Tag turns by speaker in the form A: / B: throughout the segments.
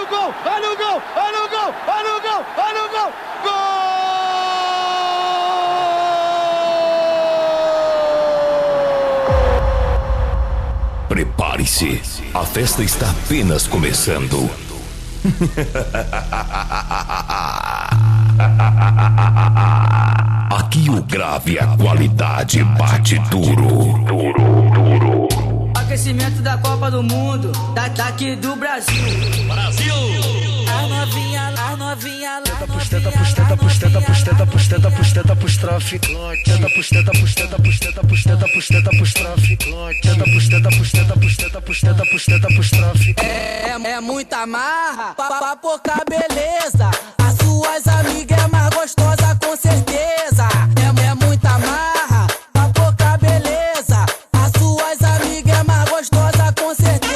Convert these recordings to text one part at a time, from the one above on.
A: o gol, olha o gol, olha o gol, olha o gol, olha o gol, gol!
B: Prepare-se, a festa está apenas começando. Aqui o grave e a qualidade bate duro.
C: Aquecimento da Copa do Mundo, daqui do Brasil.
D: Brasil!
C: A novinha, a novinha,
A: Tenta pros traficantes. Tenta pros traficantes.
C: É muita marra, pra pouca beleza. As suas amigas é mais gostosa com certeza. É muita marra, pra pouca beleza. As suas amigas é mais gostosa com certeza.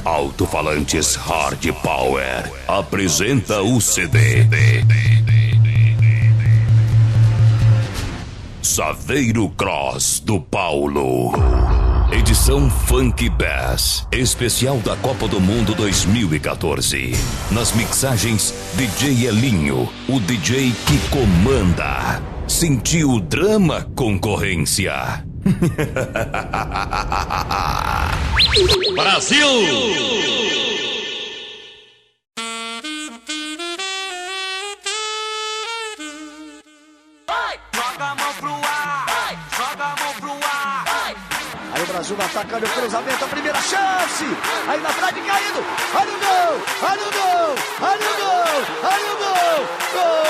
B: Alto-falantes Hard Power apresenta o CD Saveiro Cross do Paulo. Edição Funk Bass, especial da Copa do Mundo 2014. Nas mixagens, DJ Elinho, o DJ que comanda. Sentiu o drama, concorrência?
D: Brasil!
A: Aí o Brasil atacando o cruzamento, a primeira chance. Aí na trave caindo. Olha o gol, olha o gol, olha o gol, olha o gol. Gol!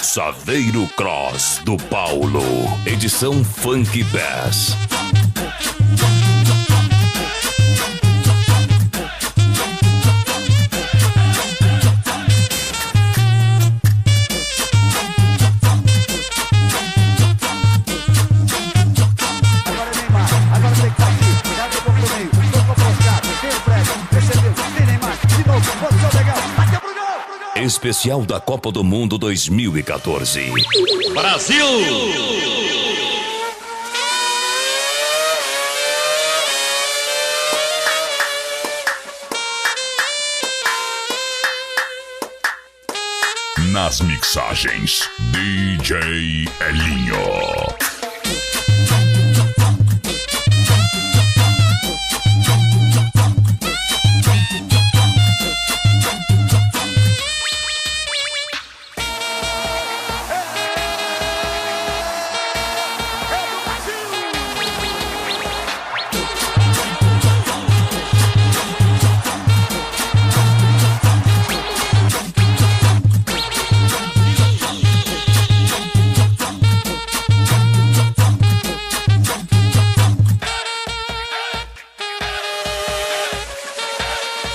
B: Saveiro Cross do Paulo. Edição Funk Bass. Especial da Copa do Mundo 2014.
D: Brasil!
B: Nas mixagens, DJ Elinho.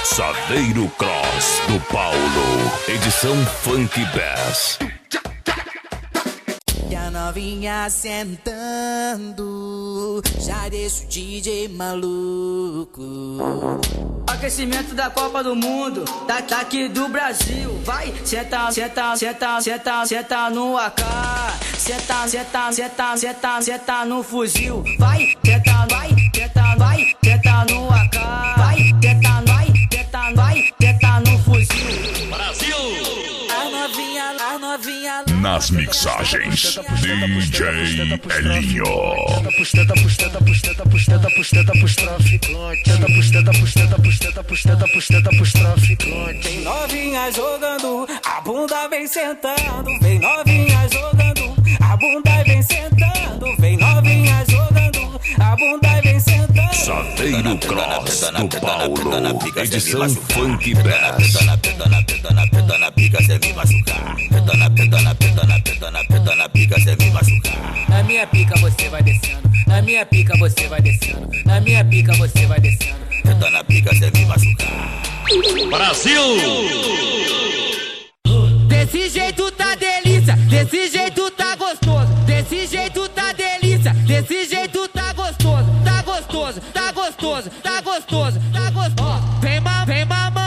B: Saveiro Cross do Paulo. Edição Funk Bass.
C: E a novinha sentando, já deixa o DJ maluco. Aquecimento da Copa do Mundo, daqui do Brasil. Vai, senta, senta, senta, senta, senta no AK. Senta, senta, senta, senta, senta no fuzil. Vai, senta, vai, senta, vai, senta no AK. Vai, senta, vai, senta, vai, senta no fuzil.
D: Brasil!
C: A novinha, a novinha.
B: Nas mixagens, DJ Elinho.
A: Tenta pros traficantes.
C: Vem novinha jogando, a bunda vem sentando. Vem novinha jogando, a bunda vem sentando. Vem novinha jogando, a bunda vem sentando.
B: Saveiro Cross do Paulo. Edição Funk Bass.
E: Pedana na pica, cê me machucar. Pedana na pica, cê me machucar.
C: Na minha pica você vai descendo, na minha pica você vai descendo, na minha pica você vai descendo.
E: Pedana na pica, cê me machucar.
D: Brasil!
C: Desse jeito tá delícia, desse jeito tá gostoso. Desse jeito tá delícia, desse jeito tá gostoso. Tá gostoso, tá gostoso, tá gostoso, tá gostoso. Vem mamar.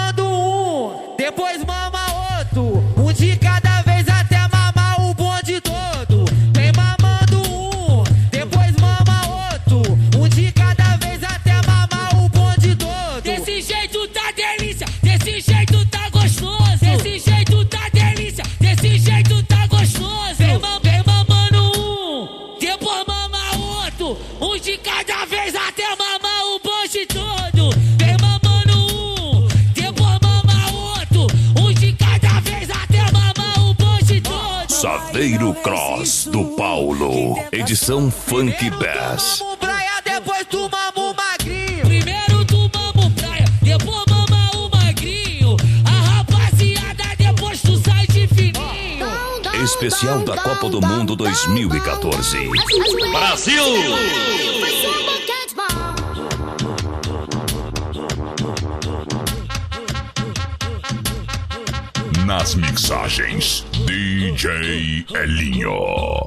F: depois mama outro. Um de cada vez até mamar o bonde todo. Vem mamando um, depois mama outro. Um de cada vez até mamar o bonde todo.
C: Desse jeito tá delícia, desse jeito tá gostoso. Desse jeito tá delícia, desse jeito tá gostoso. Vem mamando um, depois mama outro. Um de cada vez até mamar o bonde todo. Vem mamando um, depois mama outro. Um de cada vez até mamar o bonde todo.
B: Saveiro Cross do Paulo, edição Funk Bass.
F: Mama praia, depois tu mama o magrinho.
C: Primeiro tu mama o praia, depois mama o magrinho. A rapaziada, depois tu sai de fininho.
B: Especial da Copa do Mundo 2014.
D: Brasil!
B: Nas mixagens, DJ Elinho.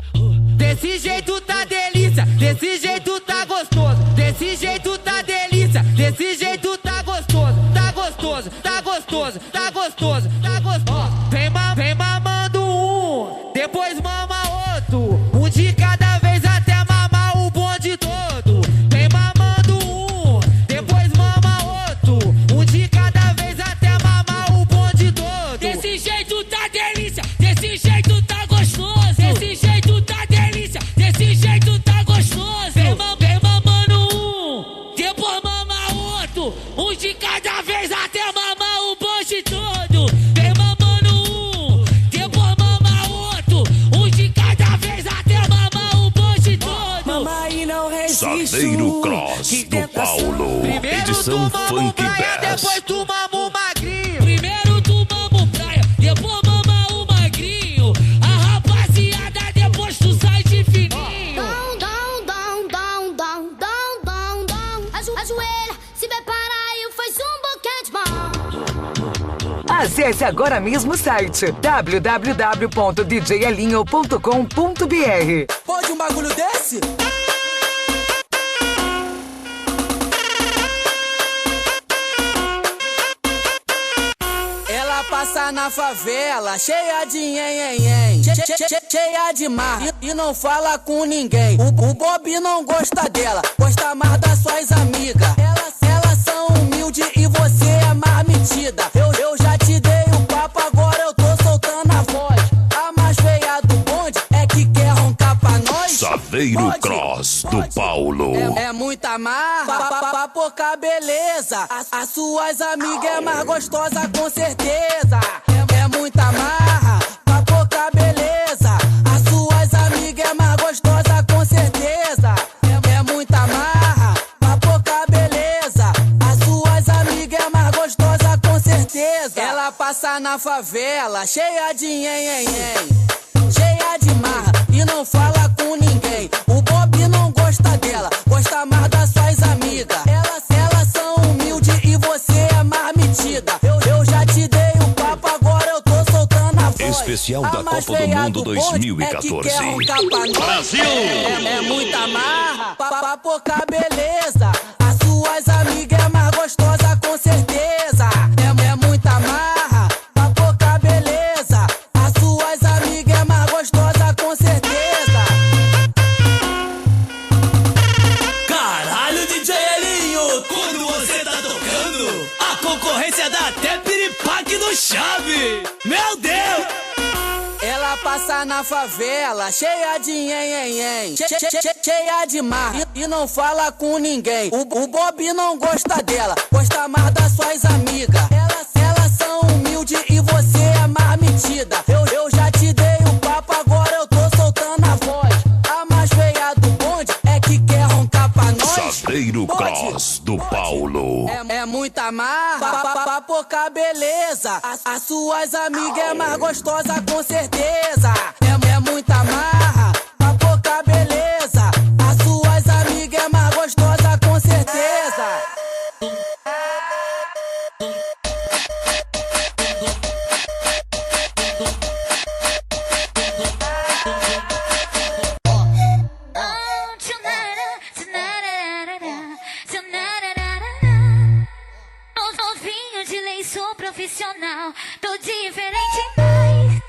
F: Desse jeito tá delícia, desse jeito tá gostoso. Desse jeito tá delícia, desse jeito tá gostoso. Tá gostoso, tá gostoso, tá gostoso, tá gostoso. Vem mamando um, depois mama outro. Um de cada vez até mamar o bonde todo. Vem mamando um, depois mama outro. Um de cada vez até mamar o bonde todo.
C: Desse jeito tá delícia, desse jeito tá gostoso. Desse jeito tá delícia, desse jeito tá gostoso. Vem mamando um, depois mama outro. Um de cada vez até mamar o bonde todo. Vem mamando um, depois mama outro. Um de cada vez até mamar o bonde todo.
F: Mamãe não resiste.
B: Saveiro Cross do Paulo, edição Funk Bass.
F: Depois tu mama o magrinho.
C: Primeiro tu mama o praia, depois mama o magrinho. A rapaziada, depois tu sai de fininho.
G: Ajoelha, se prepara e faz boquete bom.
H: Acesse agora mesmo o site www.djelinho.com.br.
F: Pode um bagulho desse? Ela passa na favela, cheia de nhenhenhen, cheia de mar, e não fala com ninguém. O Bob não gosta dela, gosta mais das suas amigas. Elas são humildes e você é mais metida. Eu já te dei o papo, agora eu tô soltando a voz. A mais feia do bonde é que quer roncar pra nós.
B: Saveiro Cross do Paulo.
F: É muita marra, pra pouca beleza. As suas amigas é mais gostosa com certeza. É muita marra, pra pouca beleza. As suas amigas é mais gostosa com certeza. É muita marra, pra pouca beleza. As suas amigas é mais gostosa com certeza. Ela passa na favela, cheia de nhenhenhen, cheia de marra, e não fala com ninguém. O Bob não gosta dela, gosta mais das suas amigas. Elas são humildes e você é mais metida. Eu já te dei o papo, agora eu tô soltando a voz.
B: Especial da Copa do Mundo 2014.
D: Brasil!
F: É muita marra, pra pouca beleza. As suas amigas é mais gostosa com certeza. É muita marra, pra pouca beleza. As suas amigas é mais gostosa com certeza.
I: Caralho, DJ Elinho! Quando você tá tocando, a concorrência dá até piripaque no chave! Meu Deus!
F: Ela passa na favela, cheia de nhenhenhen, cheia de mar, e não fala com ninguém. O Bob não gosta dela, gosta mais das suas amigas. Elas são humildes e você é mais metida. Eu já te dei o papo, agora eu tô soltando a voz. A mais feia do bonde é que quer roncar pra nós.
B: Saveiro Cross do Paulo.
F: É muita marra, pra pouca beleza. As suas amigas é mais gostosa com certeza. É muita marra, pra pouca beleza. As suas amigas é mais gostosa com certeza.
G: sou profissional. Tô diferente, mas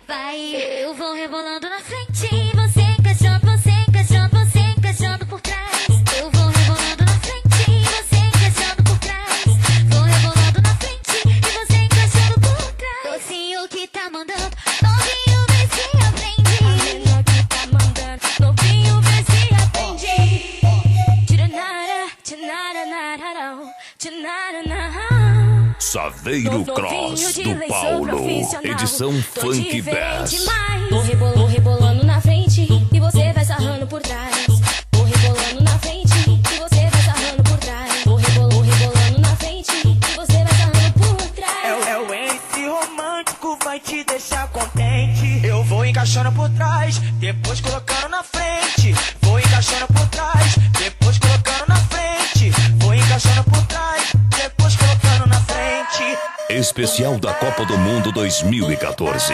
G: vai. Eu vou rebolando na frente, você encaixando, você encaixando, você encaixando por trás. Eu vou rebolando na frente, você encaixando por trás. Vou rebolando na frente e você encaixando por trás. Docinho que tá mandando, novinho vê se aprende. A menina que tá mandando, novinho vê se aprende.
B: Saveiro Cross do Paulo, edição Funk Bass.
G: Vou rebolando na frente e você vai sarrando por trás. Vou rebolando na frente e você vai sarrando por trás. Vou rebolando na frente e você vai sarrando por trás.
I: É o MC romântico, vai te deixar contente. Eu vou encaixando por trás, depois colocando na frente. Vou encaixando por trás, depois colocando na frente. Vou encaixando por trás, depois colocando na frente.
B: Especial da Copa do Mundo 2014.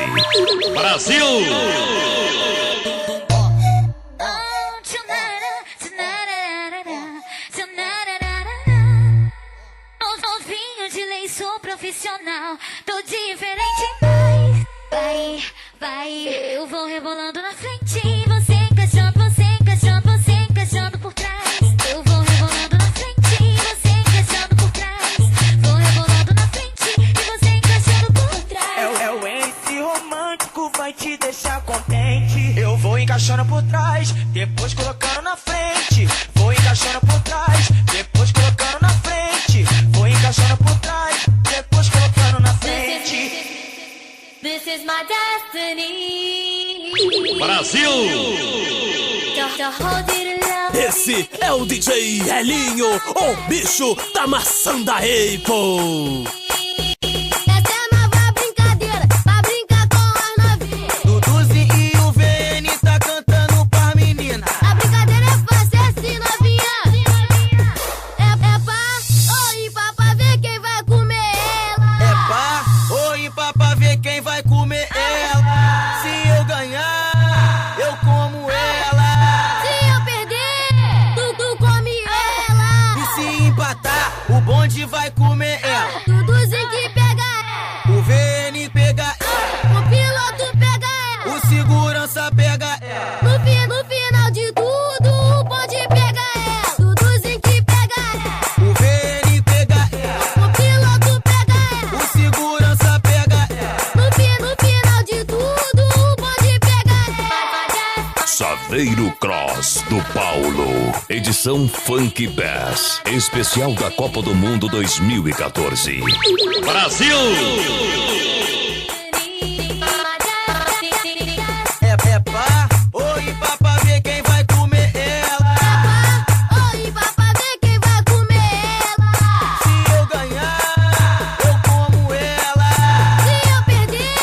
D: Brasil!
G: Novinho de lei, sou profissional. Tô diferente, mas vai. Eu vou rebolando na frente, você encaixando, você encaixando, você encaixando por trás. Eu vou rebolando na frente, você encaixando por trás. Vou rebolando na frente e você encaixando por trás.
I: É o MC romântico, vai te deixar contente. Eu vou encaixando por trás, depois colocando na frente. Vou encaixando por trás, depois colocando na frente. Vou encaixando por trás, depois colocando na frente.
G: This is my destiny.
D: Brasil!
I: Esse é o DJ Elinho, o bicho da maçã da Apple.
G: Essa é a nova brincadeira, pra brincar com as novinhas.
F: Duduzi e o VN tá cantando pra menina.
G: A brincadeira é fácil, é assim, novinha. É pá, oi, pra ver quem vai comer ela.
F: É pá, oi, pra ver quem vai comer ela. Se eu ganhar, eu como ela.
G: Se eu perder, tu come ela.
F: E se empatar, o bonde vai comer ela.
G: Duduzinho que pega ela.
F: O VN pega ela.
G: O piloto pega ela.
F: O segurança pega ela.
G: No final de tudo, o bonde pega ela. Duduzinho que pega ela.
F: O VN pega ela.
G: O piloto pega ela.
F: O segurança pega ela.
G: No final de tudo, o bonde pega ela.
B: Saveiro Cross do Paulo, edição Funk Bass. Especial da Copa do Mundo 2014.
D: Brasil!
F: É pá, oi, pra ver quem vai comer ela.
G: Oi, pra ver quem vai comer ela.
F: Se eu ganhar, eu como ela.
G: Se eu perder,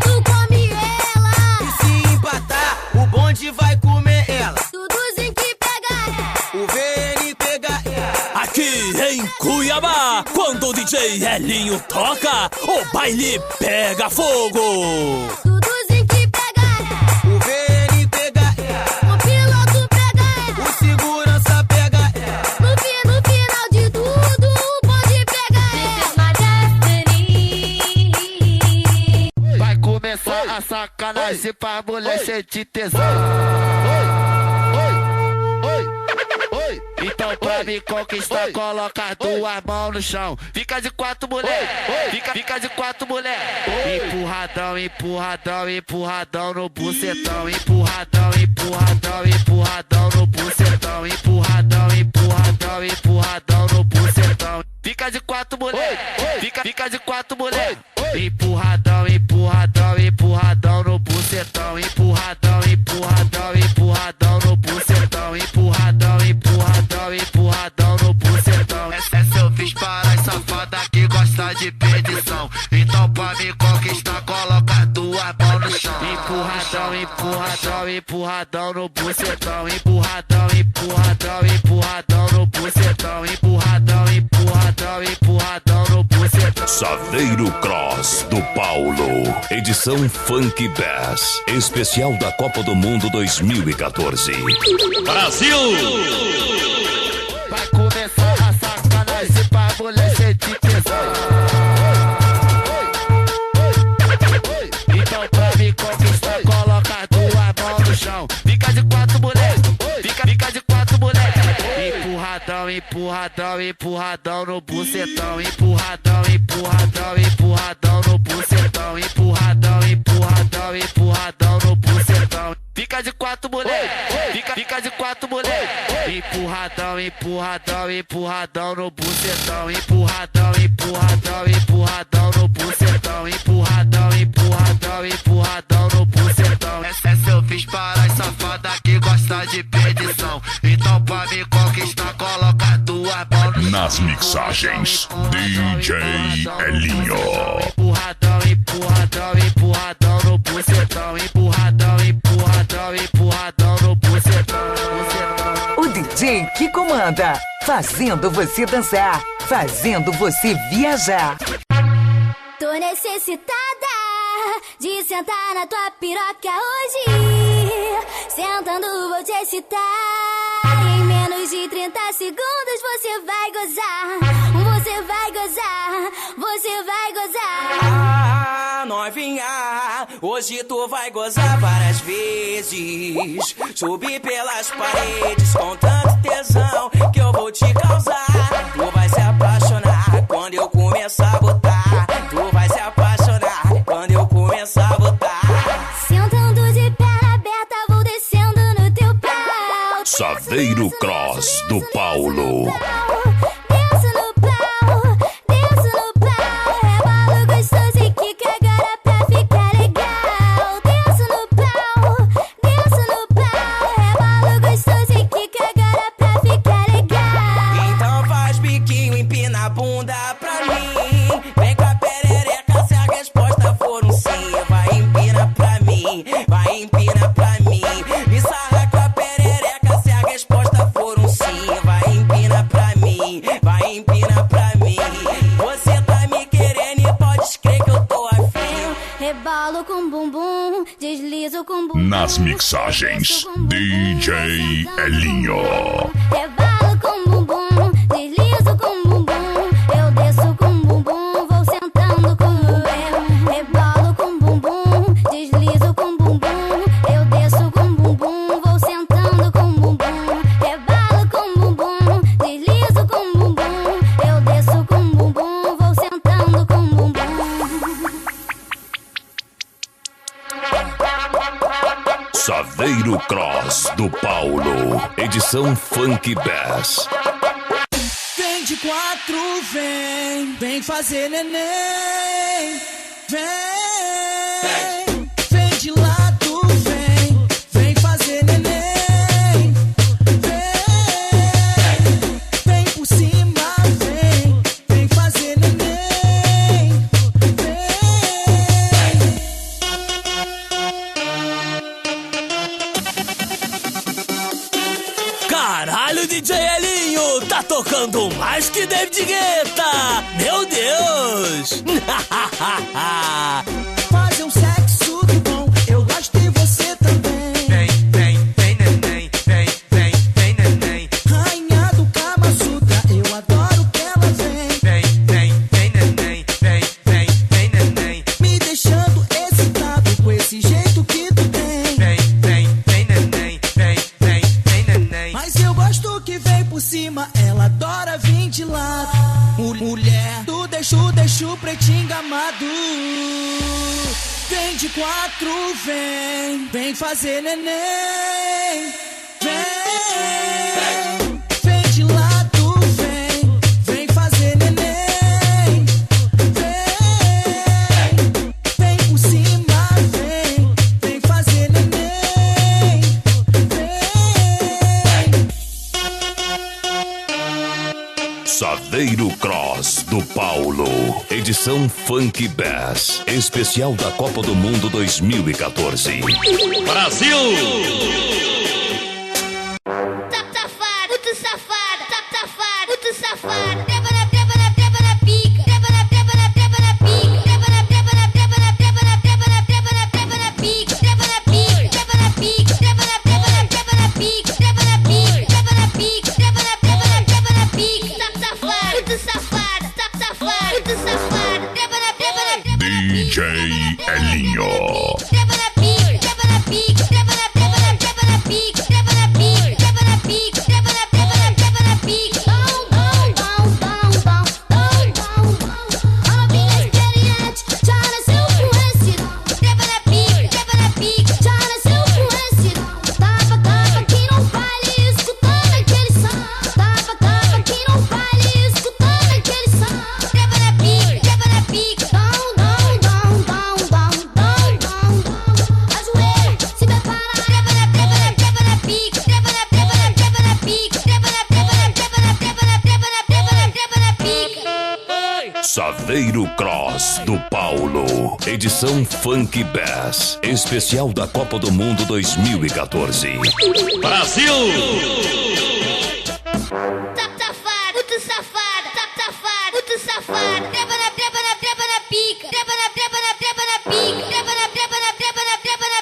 G: tu come ela.
F: E se empatar, o bonde vai comer ela.
G: Duduzinho que pega ela.
F: O VN pega ela.
I: Aqui em Cuiabá, quando o DJ Elinho toca, o baile pega fogo.
G: Duduzinho que pega ela.
F: O VN pega ela.
G: O piloto pega
F: O
G: ela.
F: segurança pega ela.
G: No final de tudo, o bonde pega ela.
A: Vai começar a sacanagem pra mulher sentir tesão. Então pra me conquistar, coloca as duas mãos no chão. Fica de quatro, mulher. Fica de quatro, mulher. Empurradão, empurradão, empurradão no bucetão. Empurradão, empurradão, empurradão no bucetão. Empurradão, empurradão, empurradão no bucetão. Fica de quatro, mulher. Fica de quatro, mulher. Empurradão, empurradão, empurradão no bucetão. Empurradão, empurradão, empurradão no bucetão. Empurradão, empurradão, empurradão no bucetão. Essa eu fiz para as safadas que gosta de perdição. Então pra me conquistar, coloca as duas mãos no chão. Empurradão, empurradão, empurradão no bucetão. Empurradão, empurradão, empurradão no bucetão. Empurradão, empurradão, empurradão no bucetão.
B: Saveiro Cross do Paulo, edição Funk Bass. Especial da Copa do Mundo 2014.
D: Brasil!
A: Vai começar a sacanagem pra mulher sentir tesão. empurradão, empurradão no bucetão, empurradão, empurradão, empurradão no bucetão, empurradão, empurradão, empurradão no bucetão. Fica de quatro, mulher, fica de quatro, mulher. Empurradão, empurradão, empurradão no bucetão, empurradão, empurradão, empurradão no bucetão, empurradão, empurradão, empurradão no bucetão. Essa eu fiz para as safadas que gostam de perdição. Então pra me conquistar, coloca duas mãos
B: nas mixagens, DJ Elinho.
A: Empurradão, empurradão, empurradão no bucetão, empurradão, empurradão, empurradão no bucetão, bucetão.
H: O DJ que comanda, fazendo você dançar, fazendo você viajar.
G: Tô necessitada de sentar na tua piroca hoje. Sentando vou te excitar. Em menos de 30 segundos você vai gozar. Você vai gozar, você vai gozar.
I: Ah, novinha, hoje tu vai gozar várias vezes. Subir pelas paredes com tanto tesão que eu vou te causar. Tu vai se apaixonar quando eu começar a botar. Tu vai se apaixonar quando eu começar a botar.
G: Sentando de perna aberta, vou descendo no teu pau.
B: Saveiro Cross do Paulo.
G: Desço no pau, desço no pau. Rebalo gostoso e quica agora pra ficar legal. Desço no pau, rebalo gostoso e quica agora pra ficar legal.
I: Então faz biquinho, empina a bunda pra mim. Vem com a perereca se a resposta for um sim. Vai empina pra mim, vai empina pra mim. Me sarra com a perereca se a resposta for um sim. Vai empina pra mim, vai empina pra mim. Você tá me querendo e pode crer que eu tô afim.
G: Rebalo com bumbum, deslizo com bumbum.
B: Nas mixagens, DJ Elinho.
G: Rebalo com bumbum, deslizo com bumbum. Eu desço com bumbum, vou sentando com bumbum. Rebalo com bumbum, deslizo com bumbum. Eu desço com bumbum, vou sentando com bumbum. Rebalo com bumbum, deslizo com bumbum. Eu desço com bumbum, vou sentando com bumbum.
B: Saveiro Cross do Paulo. Edição Funk Bass.
F: Vem de quatro, vem fazer neném. Vem de lado, vem fazer neném. Vem por cima, vem fazer neném.
I: Caralho, DJ Elinho, tá tocando mais que David Guetta. Meu Deus.
F: Fazer um sexo do bom, eu gosto de você também.
I: Vem neném, vem neném.
F: Rainha do Kama Sutra, eu adoro que ela vem.
I: Vem neném, vem neném.
F: Me deixando excitado com esse jeito que tu tem.
I: Vem neném, vem neném.
F: Mas eu gosto que vem por cima, ela adora vir de lado. Mulher, tu deixa o pretinho amado. Vem de quatro, vem fazer neném. Vem de lado, vem fazer neném. Vem por cima, vem fazer neném.
B: Saveiro Cross do Paulo. Edição Funk Bass. Especial da Copa do Mundo 2014.
D: Brasil!
G: Safado, muito safado, safado, muito safado. Treva na pica, treva na pica, treva na pica, treva na pica, treva na pica, treva na pica, treva na pica, treva na pica, treva na pica, treva na pica. Safado, muito safado, safado, muito safado. Treva na pica,
B: DJ Elinho.
G: treva na pica, treva na pica, treva na pica, treva na pica, treva na pica, treva na pica, treva na pica, treva na pica.
B: Saveiro Cross do Paulo. Edição Funk Bass. Especial da Copa do Mundo 2014.
D: Brasil!
G: Safado, muito safado, safado, muito safado. Treva na pica, treva na pica, treva na pica, treva na pica, treva na pica, treva na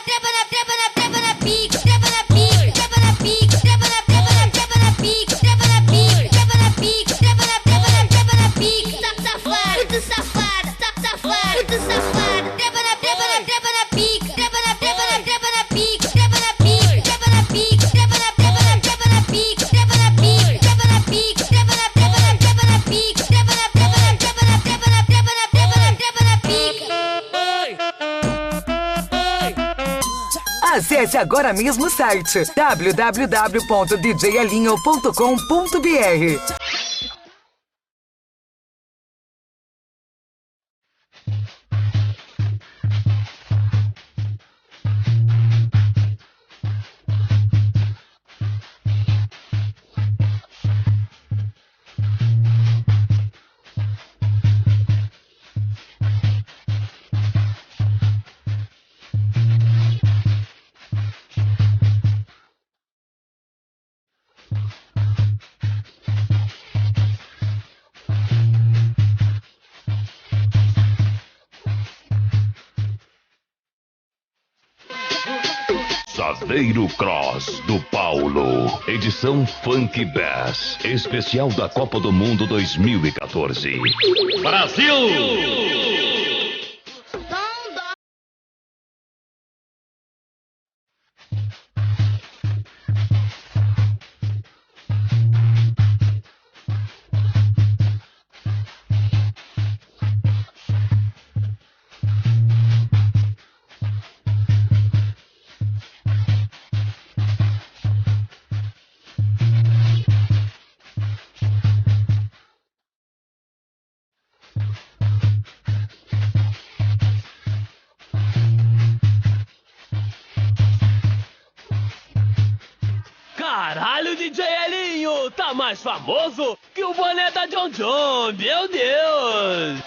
G: pica, treva na pica, treva na pica, treva na pica, treva na pica, treva na pica, treva na pica. Safado, muito safado, safado, muito safado. Treva na pica, treva na pica, treva na pica, treva na pica, treva na pica, treva na pica, treva na pica, treva na pica, treva na pica, treva na pica, treva na pica, treva na
H: Acesse agora mesmo o site www.djalinho.com.br.
B: Saveiro Cross do Paulo. Edição Funk Bass. Especial da Copa do Mundo 2014.
D: Brasil!
J: Caralho, DJ Elinho, tá mais famoso que o boné da John John, meu Deus!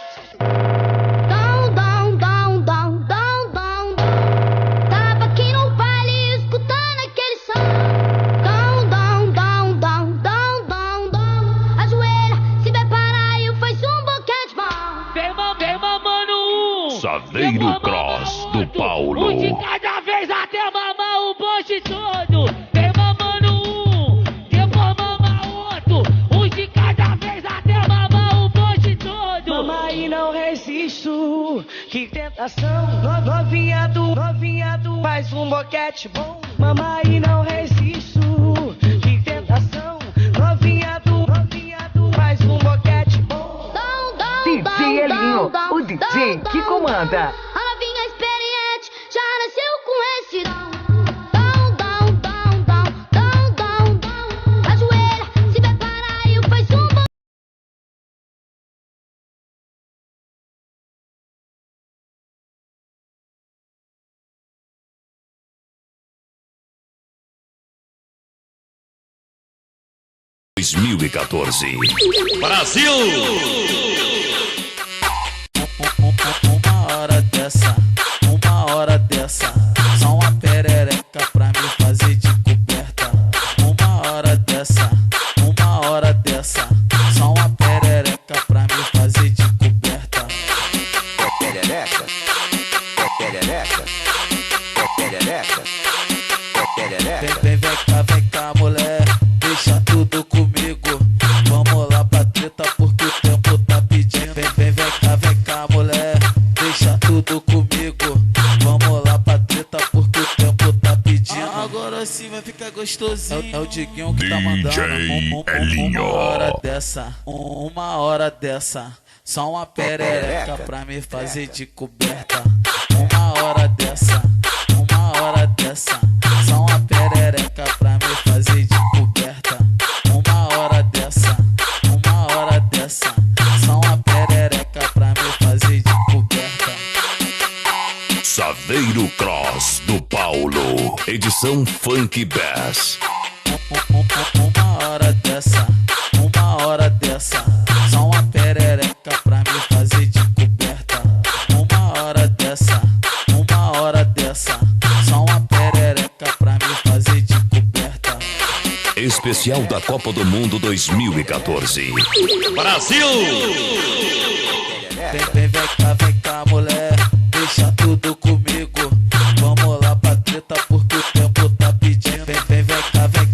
G: Tava aqui no baile escutando aquele som. Ajoelha, se prepara e faz um boquete bom.
J: Vem mamando um!
B: Saveiro Cross do Paulo.
J: Um de cada vez até mamar o bote todo. Vem mamando um, depois mama outro. Um de cada vez até mamar o bote todo.
I: Mama e não resisto, que tentação. Novinha do, faz um boquete bom. Mama e não resisto, que tentação. Novinha do, faz um boquete bom.
H: DJ Elinho, o DJ que comanda.
G: A novinha experiente já nasceu com esse dom. Ajoelha, se prepara e faz um bom.
D: Brasil!
A: Uma hora dessa, só uma perereca pra me fazer de coberta. Uma hora dessa, só uma perereca pra me fazer de coberta.
E: Perereca, perereca, perereca, perereca.
A: Vem cá, mulher, deixa tudo comigo. Vamos lá pra treta porque o tempo tá pedindo. Vem cá, mulher, deixa tudo comigo. Vamos lá pra treta porque o tempo tá pedindo. Agora sim vai ficar gostosinho. É o Diguinho que tá mandando. Uma hora dessa, só uma perereca pra me fazer de coberta. Uma hora dessa, só uma perereca pra me fazer de coberta. Uma hora dessa, só uma perereca pra me fazer de coberta.
B: Saveiro Cross do Paulo. Edição Funk Bass.
A: Uma hora dessa, só uma perereca pra me fazer
B: Especial da Copa do Mundo 2014.
D: Brasil!
A: Vem cá, mulher, deixa tudo comigo. Vamos lá pra treta porque o tempo tá pedindo. Vem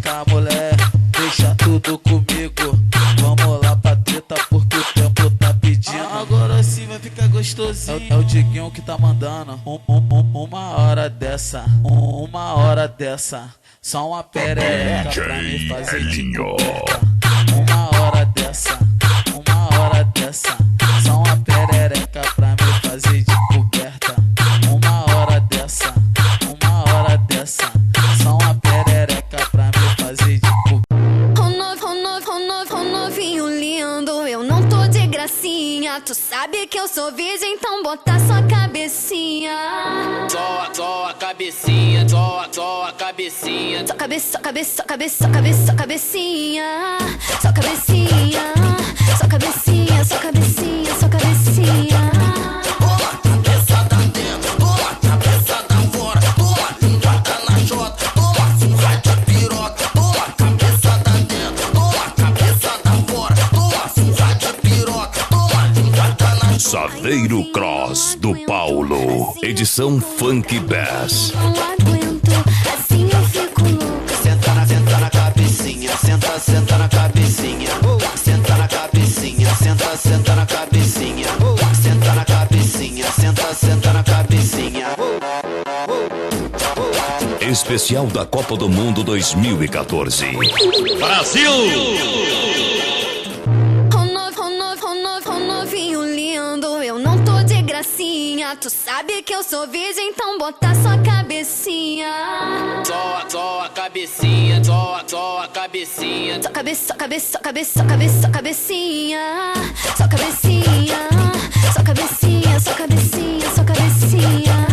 A: cá, mulher, deixa tudo comigo. Vamos lá pra treta porque o tempo tá pedindo. Agora sim vai ficar gostosinho. É o Diguinho que tá mandando. Uma hora dessa, só uma perereca pra me fazer de coberta. Uma hora dessa, só uma perereca pra me fazer de coberta. Uma hora dessa, só uma perereca pra me fazer de coberta.
G: Novinho lindo, eu não tô de gracinha. Tu sabe que eu sou virgem, então bota sua cabecinha.
C: Só a cabecinha, só a cabecinha.
G: Só cabeça, cabecinha. Só cabecinha, só cabecinha, só cabecinha, só cabecinha.
E: Toma cabeçada dentro, toma cabeçada fora, toma linguada na jota, toma surra de piroca, toma cabeçada dentro, toma cabeçada fora, toma surra de piroca, toma linguada na jota.
B: Saveiro Cross do Paulo. Edição Funk Bass.
G: Não aguento, assim eu fico louca.
E: Senta na cabecinha, senta na cabecinha, senta na cabecinha, senta na cabecinha, senta na cabecinha, senta na cabecinha.
B: Especial da Copa do Mundo 2014.
D: Brasil!
G: Novinho lindo, eu não tô de gracinha. Tu sabe que eu sou virgem, então bota sua cabecinha.
C: Só a cabecinha, só a cabecinha.
G: Só cabeça, cabecinha. Só cabecinha, só cabecinha, só cabecinha, só cabecinha.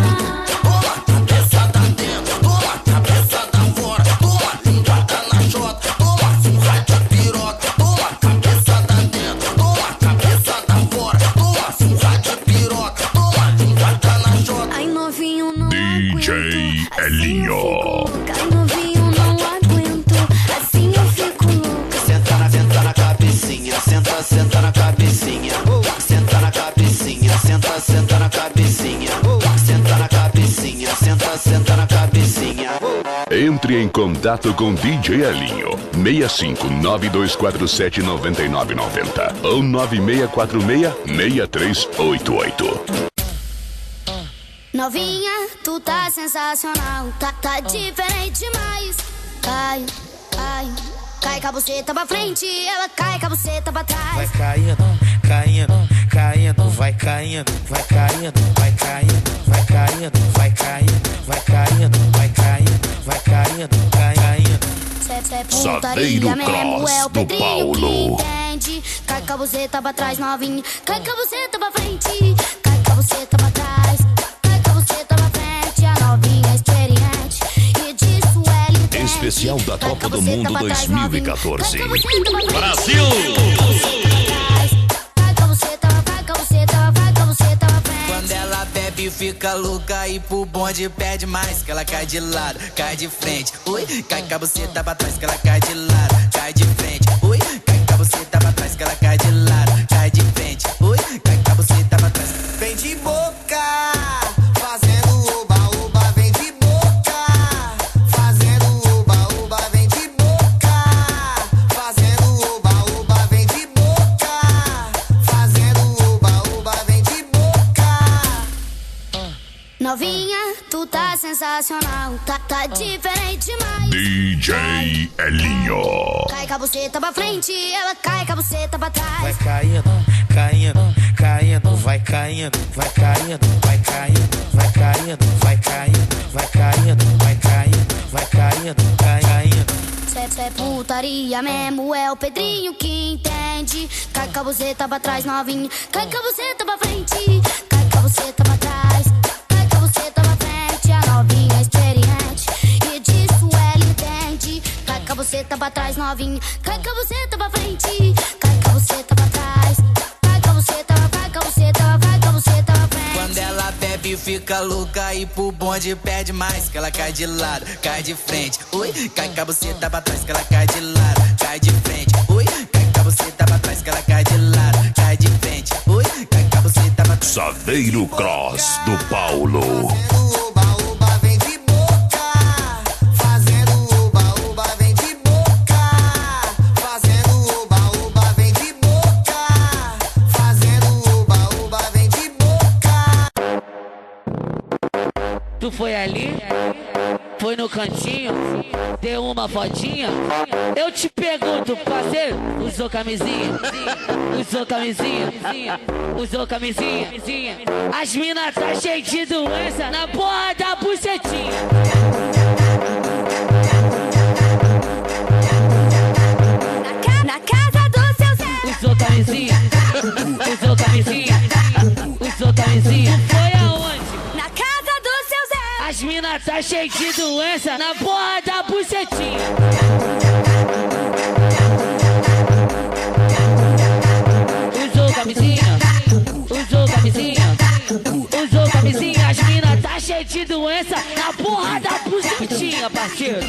E: Toma cabeçada dentro, toma cabeçada fora, toma linguada na jota, toma surra de piroca, toma cabeçada dentro, toma cabeçada fora, toma surra de piroca, toma linguada na jota.
G: Ai, novinho, não
B: DJ
G: aguento.
B: Elinho.
G: Ai, novinho, não aguento. Assim eu fico louca.
E: Senta na cabecinha, senta na cabecinha, senta na cabecinha, senta na cabecinha, senta na cabecinha, senta na cabecinha.
B: Entre em contato com DJ Elinho. 6592479990 ou 96466388.
G: Novinha, tu tá sensacional. Tá diferente demais. Cai com a buceta pra frente, ela cai com a buceta pra trás.
A: Vai caindo, vai caindo, vai caindo, vai caindo, vai caindo, vai caindo, vai caindo, vai caindo, vai caindo, vai caindo.
G: Cê é
B: Saveiro
G: putaria mesmo,
B: Cross
G: é o
B: do
G: Pedrinho
B: Paulo.
G: que entende. Cai com a buceta pra trás, novinha. Cai com a buceta pra frente, cai com a buceta pra trás. Cai com a buceta pra frente, a novinha experiente. E disso ela entende.
B: Especial da Copa do Mundo 2014.
D: Brasil!
C: Quando ela bebe fica louca e pro bonde pede mais. Que ela cai de lado, cai de frente. Ui, cai com a buceta pra trás que ela cai de lado, cai de frente. Ui, cai com a buceta pra trás que ela cai de lado, cai de frente. Ui, cai com a buceta pra trás.
E: Vem de boca, fazendo oba-oba, vem de boca, fazendo oba-oba, vem de boca, fazendo oba-oba, vem de boca, fazendo oba-oba, vem de boca.
G: Novinha, tu tá sensacional. Tá diferente demais.
B: DJ Elinho.
G: Cai com a buceta pra frente, ela cai com a buceta pra trás.
A: Vai caindo, vai caindo, vai caindo, vai caindo, vai caindo, vai caindo, vai caindo, vai caindo, vai caindo, vai caindo.
G: Cê é putaria mesmo, é o Pedrinho que entende. Cai com a buceta pra trás, novinha. Cai com a buceta pra frente, cai com a buceta pra trás. Cai com a buceta pra frente, a novinha experiente. E disso ela entende. Cai com a buceta pra trás, novinha. Cai com a buceta pra frente, cai com a buceta pra trás. Cai com a buceta, vai com a buceta, vai com a buceta pra frente.
C: Quando ela bebe que fica louca e pro bonde perde mais. Que ela cai de lado, cai de frente. Ui, cai com a buceta pra trás. Que ela cai de lado, cai de frente. Ui, cai com a buceta pra trás. Que ela cai de lado, cai de frente. Ui, cai com a buceta pra trás.
B: Saveiro Cross do Paulo.
J: Tu foi ali, foi no cantinho, deu uma fotinha. Eu te pergunto, parceiro, usou camisinha? Usou camisinha? Usou camisinha? As minas tá cheio de doença na porra da bucetinha.
G: Na casa do seu Zé.
J: Usou camisinha? Usou camisinha? Usou camisinha? Foi aonde?
G: Na casa do seu Zé.
J: As minas tá cheio de doença na porra da bucetinha. Usou camisinha? Usou camisinha? Usou camisinha? As minas tá cheio de doença na porra da bucetinha, parceiro.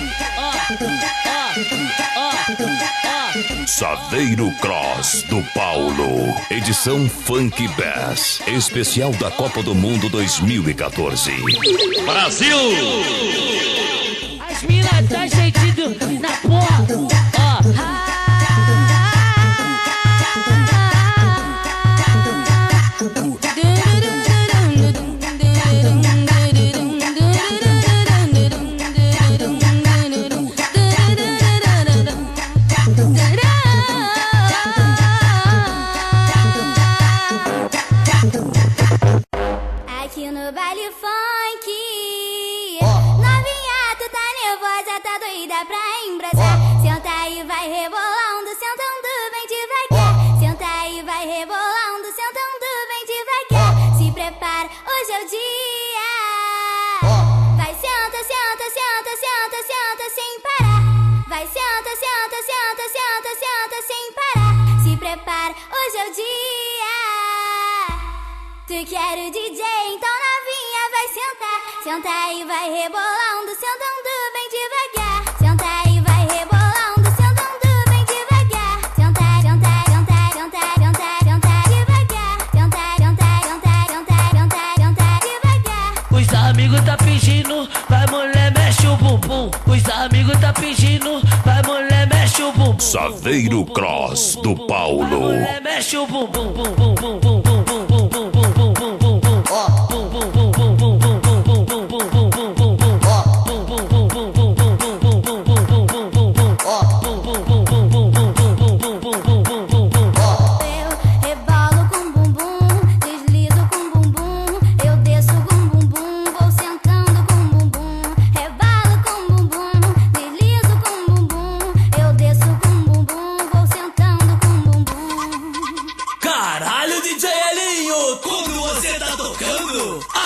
B: Saveiro Cross do Paulo. Edição Funk Bass. Especial da Copa do Mundo 2014.
D: Brasil!
J: As minas tá cheio de doença na porra.
G: Aqui no baile funk, novinha, tu tá nervosa, tá doida pra embrasar. Senta aí, vai rebolando, sentando bem devagar. Senta aí, vai rebolando, sentando bem devagar. Se prepara, hoje é o dia. Vai, senta, senta, senta, senta, senta sem parar. Vai, senta, senta, senta, senta, senta sem parar. Se prepara, hoje é o dia. Tu quer o DJ, então novinha vai sentar. Senta aí, vai rebolando, sentando bem devagar. Senta aí, vai rebolando, sentando bem devagar. Senta, senta, senta, senta, senta, senta devagar. Senta, senta, senta, senta, senta, senta devagar.
J: Os amigos tá pedindo, vai mulher, mexe o bumbum. Os amigos tá pedindo, vai mulher, mexe o bumbum.
B: Saveiro Cross do Paulo.
J: Mulher, mexe o bumbum, bum, bum, bum, bum, bum, bum, bum, bum, bum, bum, bum, bum.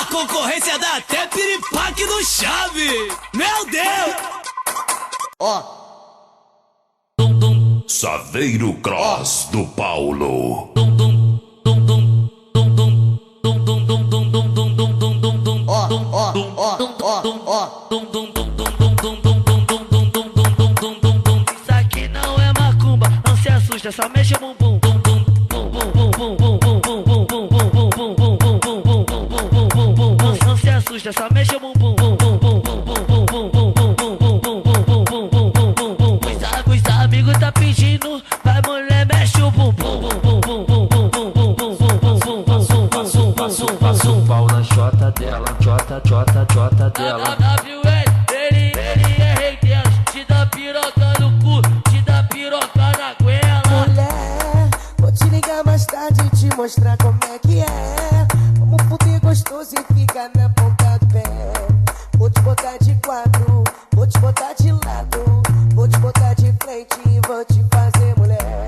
I: Concorrência dá até piripaque no chave. Meu Deus!
B: Saveiro Cross do Paulo.
J: Isso aqui não é macumba, não se assusta, só mexe o bumbum. Não se assusta, só mexe o bumbum. Os amigos tá pedindo, vai mulher, mexe o bumbum.
K: Passa o pau na chota dela, chota dela.
J: Ele é rei delas, te dá piroca no cu, te dá piroca na goela.
F: Mulher, vou te ligar mais tarde e te mostrar como é que é. Vamos fuder gostoso e ficar na ponta do pé. Vou te botar de quatro, vou te botar de lado. Vou te botar de frente e vou te fazer mulher.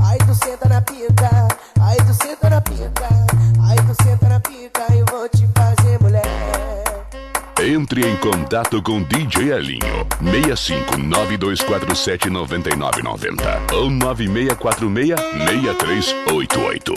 F: Aí tu senta na pica, aí tu senta na pica. Aí tu senta na pica e vou te fazer mulher.
B: Entre em contato com DJ Elinho 6592479990 ou 96466388.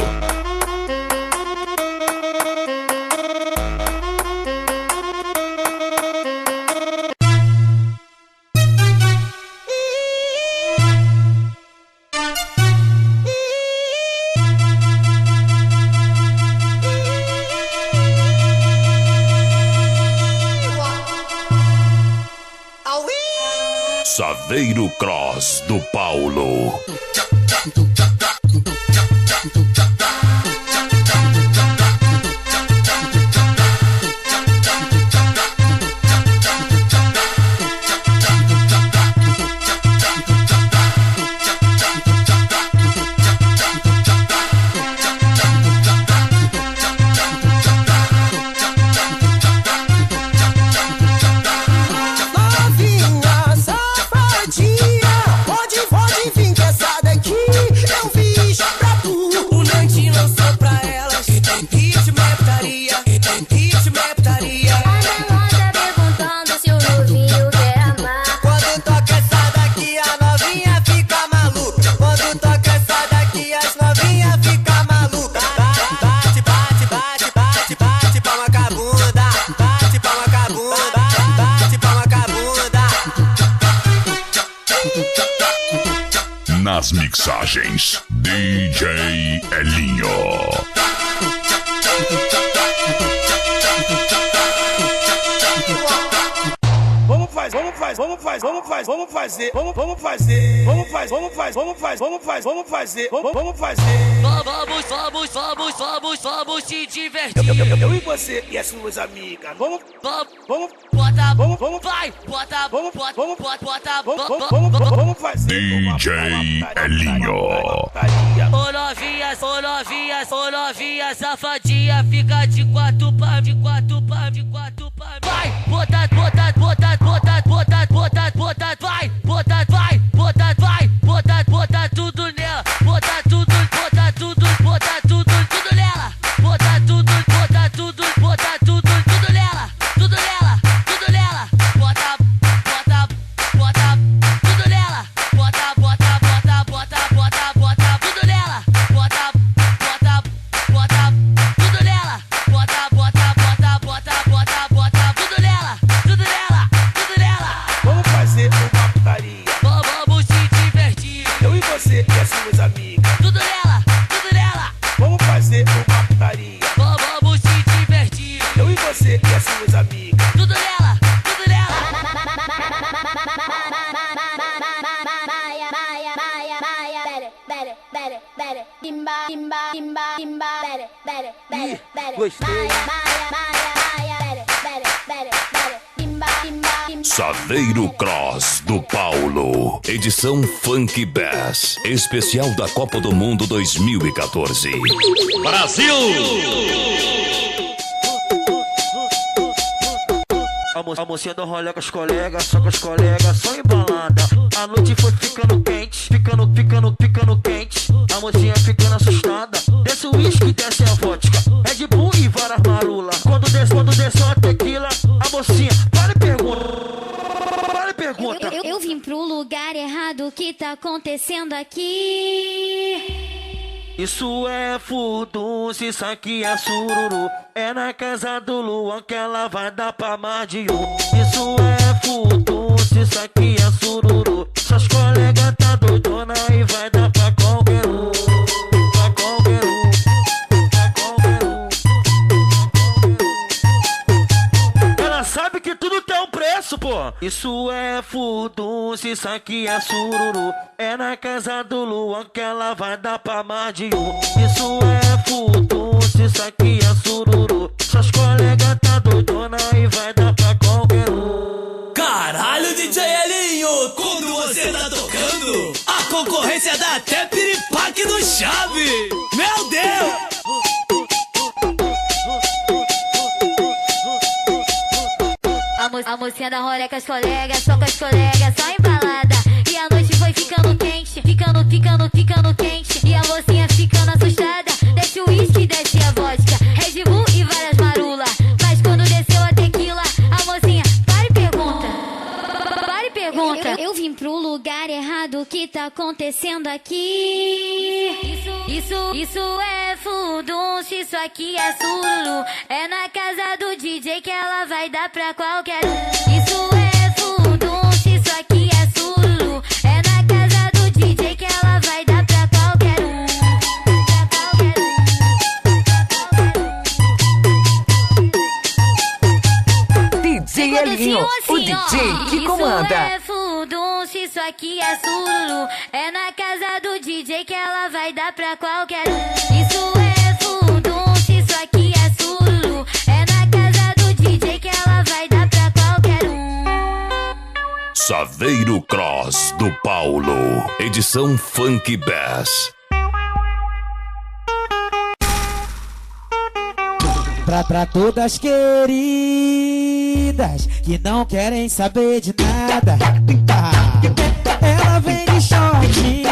B: Saveiro Cross do Paulo.
F: Pode vir que essa daqui eu fiz pra tu. O Nandinho lançou pra elas. Ritmo é putaria, ritmo é putaria.
G: A menor tá perguntando se o novinho quer amar.
F: Quando toca essa daqui a novinha fica maluca. Quando toca essa daqui as novinhas fica maluca. Bate, bate, bate, bate, bate palma com a bunda. Bate palma com a bunda. Bate palma com a bunda.
B: Nas mixagens, DJ Elinho.
I: Vamos
J: Vamos se divertir.
I: Eu e você e as suas amigas. Vamos,
J: Bota,
I: vamos,
J: vai, bota,
I: vamos,
J: bota,
I: vamos,
J: bota,
I: vamos fazer.
B: DJ Elinho.
J: Ô novinha, safadinha, fica de quatro pá, de quatro pá, de quatro pá. Vai, bota, bota, bota, bota, bota, bota, bota, vai, bota, vai, bota, vai, bota, bota tudo nela, bota tudo, bota tudo, bota tudo, tudo nela, bota tudo, bota tudo, bota tudo, tudo nela, tudo nela, tudo nela, bota, bota, bota, tudo nela, bota, bota, bota, bota, bota, bota tudo nela, bota, bota, bota, tudo nela, bota, bota, bota, bota, bota, bota tudo nela, tudo nela, tudo nela.
I: Vamos fazer uma putaria.
J: Vamos se divertir.
I: Eu e você e as suas amigas.
J: Tudo nela, tudo nela.
I: Vamos fazer uma putaria.
J: Vamos se divertir.
I: Eu e você e as suas amigas.
J: Tudo nela, tudo nela.
B: Saveiro Cross do Paulo. Edição Funk Bass. Especial da Copa do Mundo 2014.
D: Brasil!
I: A mocinha do rolê com os colegas, só com os colegas, só embalada. A noite foi ficando quente, ficando quente. A mocinha ficando assustada. Desce o uísque, desce a vodka, Red Bull e várias marula. Quando desceu a tequila, a mocinha para e pergunta.
G: Eu vim pro lugar errado, o que tá acontecendo aqui?
I: Isso é furdunço, isso aqui é sururu. É na casa do Luan que ela vai dar pra mais de um. Isso é furdunço, isso aqui é sururu. Suas colegas tá doidona e vai dar pra qualquer um. Pra qualquer um, pra qualquer um. Ela sabe que tudo tem um preço, pô. Isso é furdunço, isso aqui é sururu. É na casa do Luan que ela vai dar pra mais de um. Isso é furdunço, isso aqui é sururu. Suas colegas tá doidona e vai dar pra qualquer um.
F: Caralho, DJ Elinho, quando você tá tocando, a concorrência dá até piripaque no chave. Meu Deus!
G: A mocinha da rolê com as colegas, só com as colegas, só embalada. E a noite foi ficando quente, ficando quente. E a mocinha ficando assustada. Desce o uísque, desce a vodka, Red Bull e várias marula. Mas quando desceu a tequila, a mocinha para e pergunta. Eu vim pro lugar errado, o que tá acontecendo aqui? Isso é furdunço, isso aqui é sururu. É na casa do DJ que ela vai dar pra qualquer um. Isso é furdunço, isso aqui é sururu. É na casa do DJ que ela vai dar pra qualquer um.
H: DJ Elinho, o DJ que comanda.
G: Isso é furdunço, aqui é sururu. É na casa do DJ que ela vai dar pra qualquer um. Isso é fundum, se isso aqui é sururu. É na casa do DJ que ela vai dar pra qualquer um.
B: Saveiro Cross do Paulo, edição Funk Bass.
L: Pra todas queridas que não querem saber de nada, ela vem de shortinho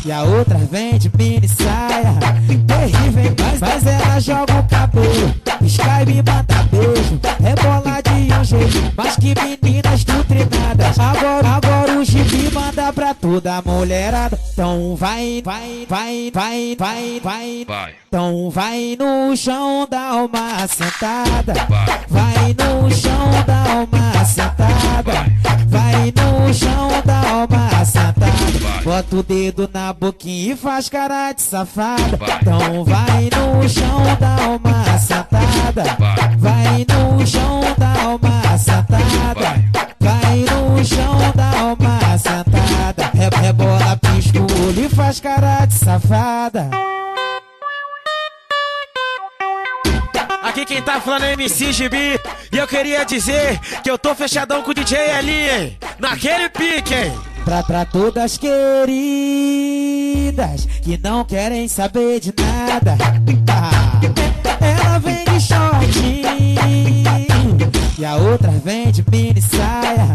L: e a outra vem de mini saia. Terrível, mas ela joga o cabelo, pisca e me manda beijo, rebola de um jeito, mas que meninas doutrinadas. Agora o gibi manda pra toda a mulherada. Então vai. Então vai no chão dar uma sentada. Vai no chão dar uma sentada. Vai no chão dar uma sentada. Bota o dedo na boquinha e faz cara de safada. Então vai no chão dar uma sentada. Vai no chão dar uma sentada. Vai no chão dar uma sentada. Rebola, pisca o olho e faz cara de safada. Aqui quem tá falando é MC Gibi. E eu queria dizer que eu tô fechadão com o DJ ali, hein? Naquele pique, hein? Pra todas queridas que não querem saber de nada, ela vem de shortinho e a outra vem de mini saia.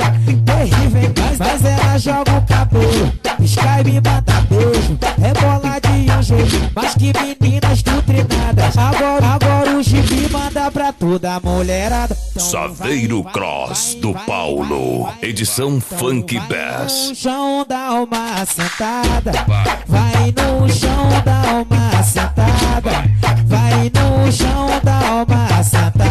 L: Terrível, mas ela joga o cabelo, pisca e me manda beijo, rebola de um jeito, mas que meninas doutrinadas. Agora o Gibi manda pra toda a mulherada.
B: Saveiro Cross do Paulo, edição Funk Bass.
L: No chão dá uma sentada. Vai no chão dá uma sentada. Vai no chão dá uma sentada.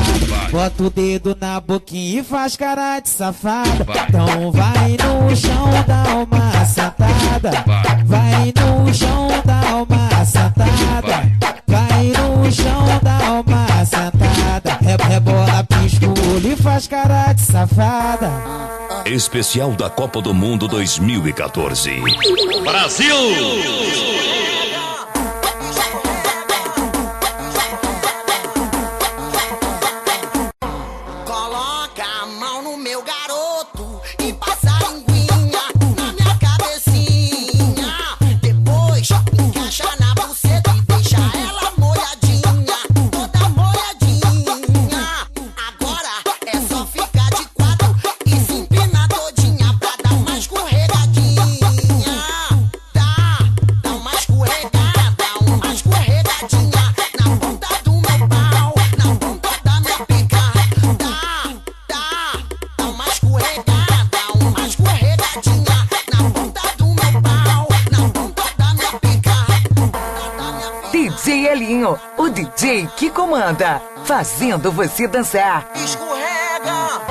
L: Bota o dedo na boquinha e faz cara de safada. Então vai no chão dá uma sentada. Vai no chão dá uma sentada. Vai no chão dá uma sentada. Rebola, pisca o olho e faz cara de safada.
B: Especial da Copa do Mundo 2014.
D: Brasil!
E: Coloca a mão no meu garoto e passa a linguinha na minha cabecinha. Depois encaixa na buceta e deixa ela molhadinha, toda molhadinha. Agora é só ficar de quatro e se empinar todinha pra dar uma escorregadinha. Dá uma escorregada, uma escorregadinha na ponta do meu pau, na ponta da minha pica. Dá uma escorregada, uma escorregadinha na ponta do meu pau, na ponta da minha pica.
H: DJ Elinho, o DJ que comanda, fazendo você dançar.
E: Escorrega,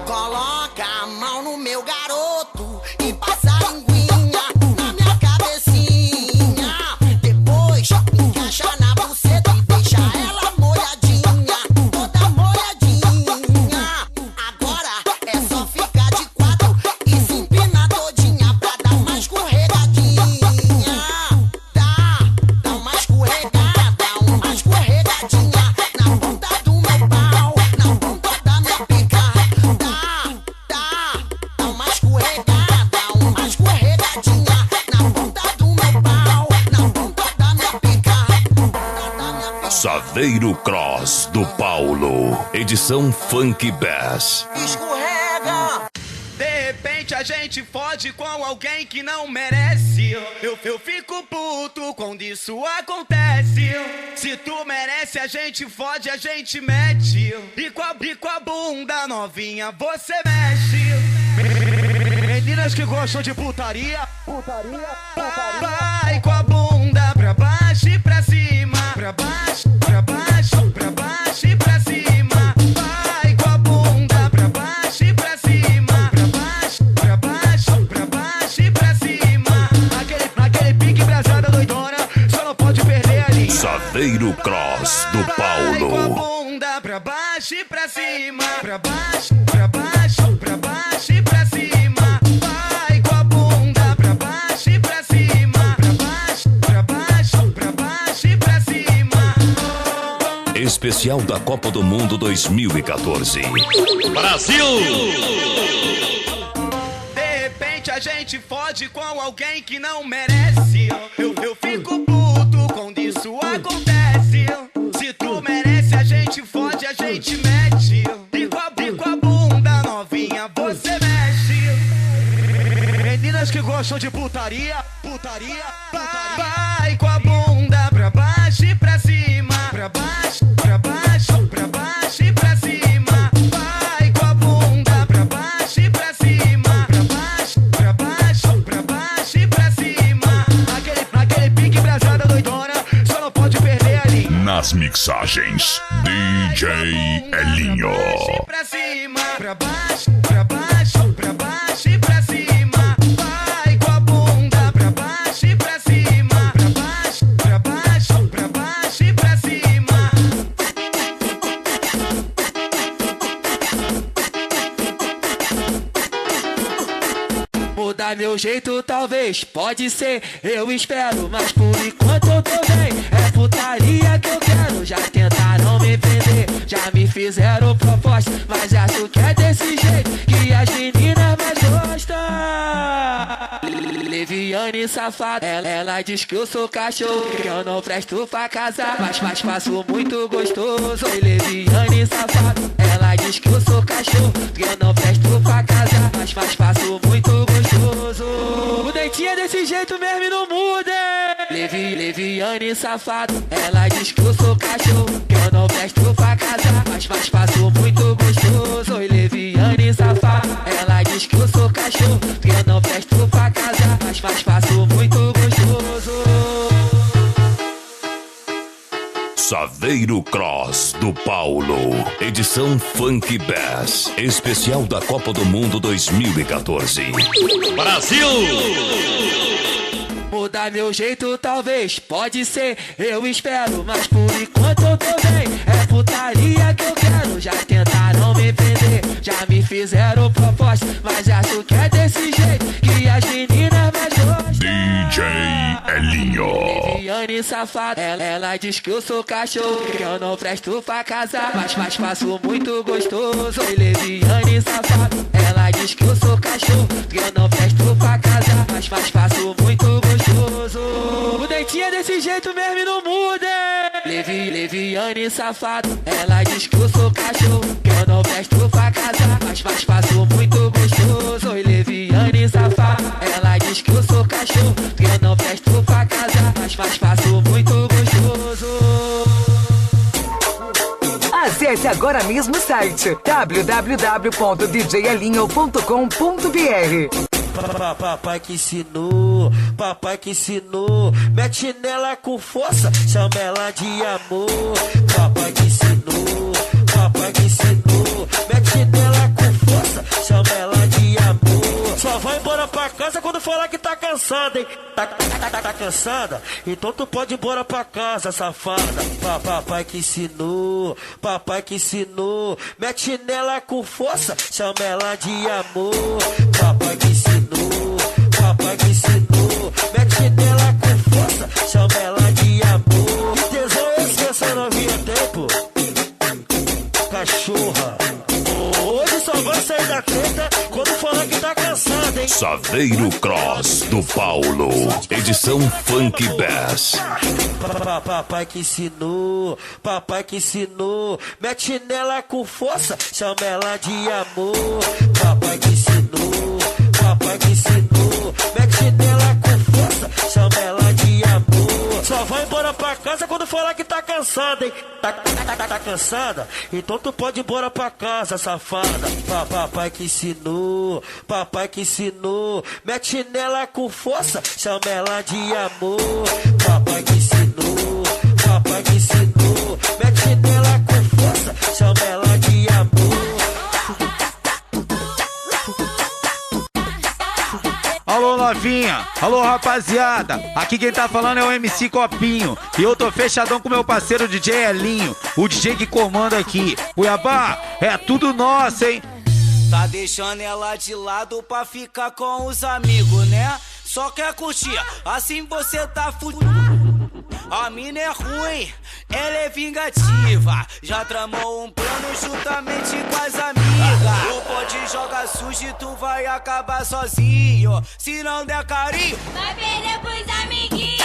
E: coloca a mão no meu garoto e passa a linguinha na minha cabecinha. Depois encaixa na buceta e deixa ela molhadinha, toda molhadinha. Agora é só ficar de quatro e se empinar todinha pra dar uma escorregadinha. Dá uma escorregadinha na ponta do meu pau, na ponta da minha pica. Dá uma escorregadinha na ponta do meu pau, na ponta da minha pica.
B: Saveiro Cross do Paulo, edição Funk Bass.
E: Escorrega.
I: De repente a gente fode com alguém que não merece. Eu fico puto quando isso acontece. Se tu merece, a gente fode, a gente mete. E com a bunda novinha você mexe. Meninas que gostam de putaria, vai com a bunda pra baixo e pra cima. Pra baixo, pra baixo, pra baixo e pra cima. Vai com a bunda pra baixo e pra cima. Pra baixo, pra baixo, pra baixo e pra cima. Aquele pique brasada doidona, só não pode perder a linha.
B: Saveiro Cross do
I: Vai com a
B: Paulo.
I: bunda pra baixo e pra cima. Pra baixo, pra baixo, pra baixo e pra cima.
B: especial da Copa do Mundo 2014.
D: Brasil!
I: De repente a gente fode com alguém que não merece. Eu fico puto quando isso acontece. Se tu merece, a gente fode, a gente mete. Bico a bunda novinha, você mexe. Meninas que gostam de putaria. Vai com a bunda pra baixo e pra cima. Pra baixo e pra cima. Vai com a bunda pra baixo e pra cima. Pra baixo e pra cima. Aquele pique brasada doidona, só não pode perder ali.
B: Nas mixagens, DJ Elinho.
I: Pra cima, pra baixo e pra cima. Vai com a bunda pra baixo e pra cima. Pra baixo e pra cima.
J: Mudar meu jeito talvez, pode ser, eu espero. Mas por enquanto eu tô bem, é putaria que eu quero. Já tentaram me prender, já me fizeram proposta, mas acho que é desse jeito que as meninas mais gostam. Leviane safada, ela diz que eu sou cachorro, que eu não presto pra casar, mas faço muito gostoso. Oi, Leviane safada, ela diz que eu sou cachorro, que eu não presto pra casar, mas faço muito gostoso. O dentinho é desse jeito mesmo e não muda. Leviane safada, ela diz que eu sou cachorro, que eu não presto pra casar, mas faço muito gostoso. Oi, Leviane safada, ela diz que eu sou cachorro, que eu não presto pra casar, mas faço muito gostoso.
B: Saveiro Cross do Paulo, edição Funk Bass, especial da Copa do Mundo 2014.
D: Brasil!
J: Mudar meu jeito talvez, pode ser, eu espero. Mas por enquanto eu tô bem, é putaria que eu quero. Já tentaram me prender, já me fizeram proposta, mas acho que é desse jeito que as meninas mais gostam.
B: DJ Elinho.
J: Leviane safada, ela diz que eu sou cachorro, que eu não presto pra casar, mas faço muito gostoso. Oi, Leviane safada, ela diz que eu sou cachorro, que eu não presto pra casar, mas faço muito gostoso. O dentinho é desse jeito mesmo e não muda. Leviane safada, ela diz que eu sou cachorro, que eu não presto pra casar, mas faço muito gostoso. Oi, Leviane safada, ela diz que eu sou cachorro, que eu não presto pra casar, mas faço muito gostoso.
H: Acesse agora mesmo o site www.djelinho.com.br.
I: Papai que ensinou, mete nela com força, chama ela de amor. Papai que ensinou, mete nela com força, chama ela de amor. Só vai embora pra casa quando falar que tá cansada, hein? Tá cansada? Então tu pode ir embora pra casa, safada. Papai que ensinou, mete nela com força, chama ela de amor. Papai que ensinou, mete nela com força, chama ela de amor. Que tesão é esse que essa novinha tem, pô? Cachorra. Hoje só vai sair da treta quando falar que tá cansada, hein?
B: Saveiro Cross do Paulo, edição Funk Bass.
I: Papai que ensinou, mete nela com força, chama ela de amor. Papai que ensinou, mete nela com força, chama ela de amor. Só vai embora pra casa quando falar que tá cansada, hein? Tá cansada? Então tu pode ir embora pra casa, safada. Papai que ensinou, mete nela com força, chama ela de amor. Papai que ensinou, mete nela com força, chama ela de amor.
M: Alô novinha, alô rapaziada, aqui quem tá falando é o MC Copinho e eu tô fechadão com meu parceiro DJ Elinho, o DJ que comanda aqui. Cuiabá, é tudo nosso, hein?
N: Tá deixando ela de lado pra ficar com os amigos, né? Só quer curtir, assim você tá fudido. A mina é ruim, ela é vingativa. Já tramou um plano juntamente com as amigas. O pode jogar sujo e tu vai acabar sozinho. Se não der carinho,
G: vai perder pros amiguinhos.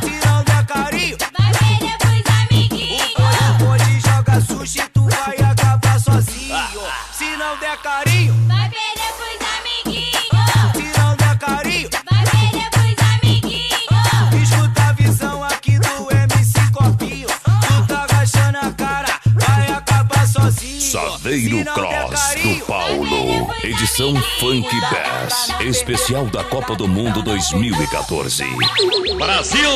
N: Se não der carinho,
G: vai perder pros amiguinhos.
N: O pode jogar sujo e tu vai acabar sozinho. Se não der carinho,
G: vai perder pros amiguinhos.
N: Se não der carinho,
G: vai perder pros amiguinhos.
N: Escuta a visão aqui do MC Copinho. Tu tá agachando a cara, vai acabar sozinho.
B: Saveiro Cross do Paulo. Edição Funk Bass. Especial da Copa do Mundo 2014.
D: Brasil!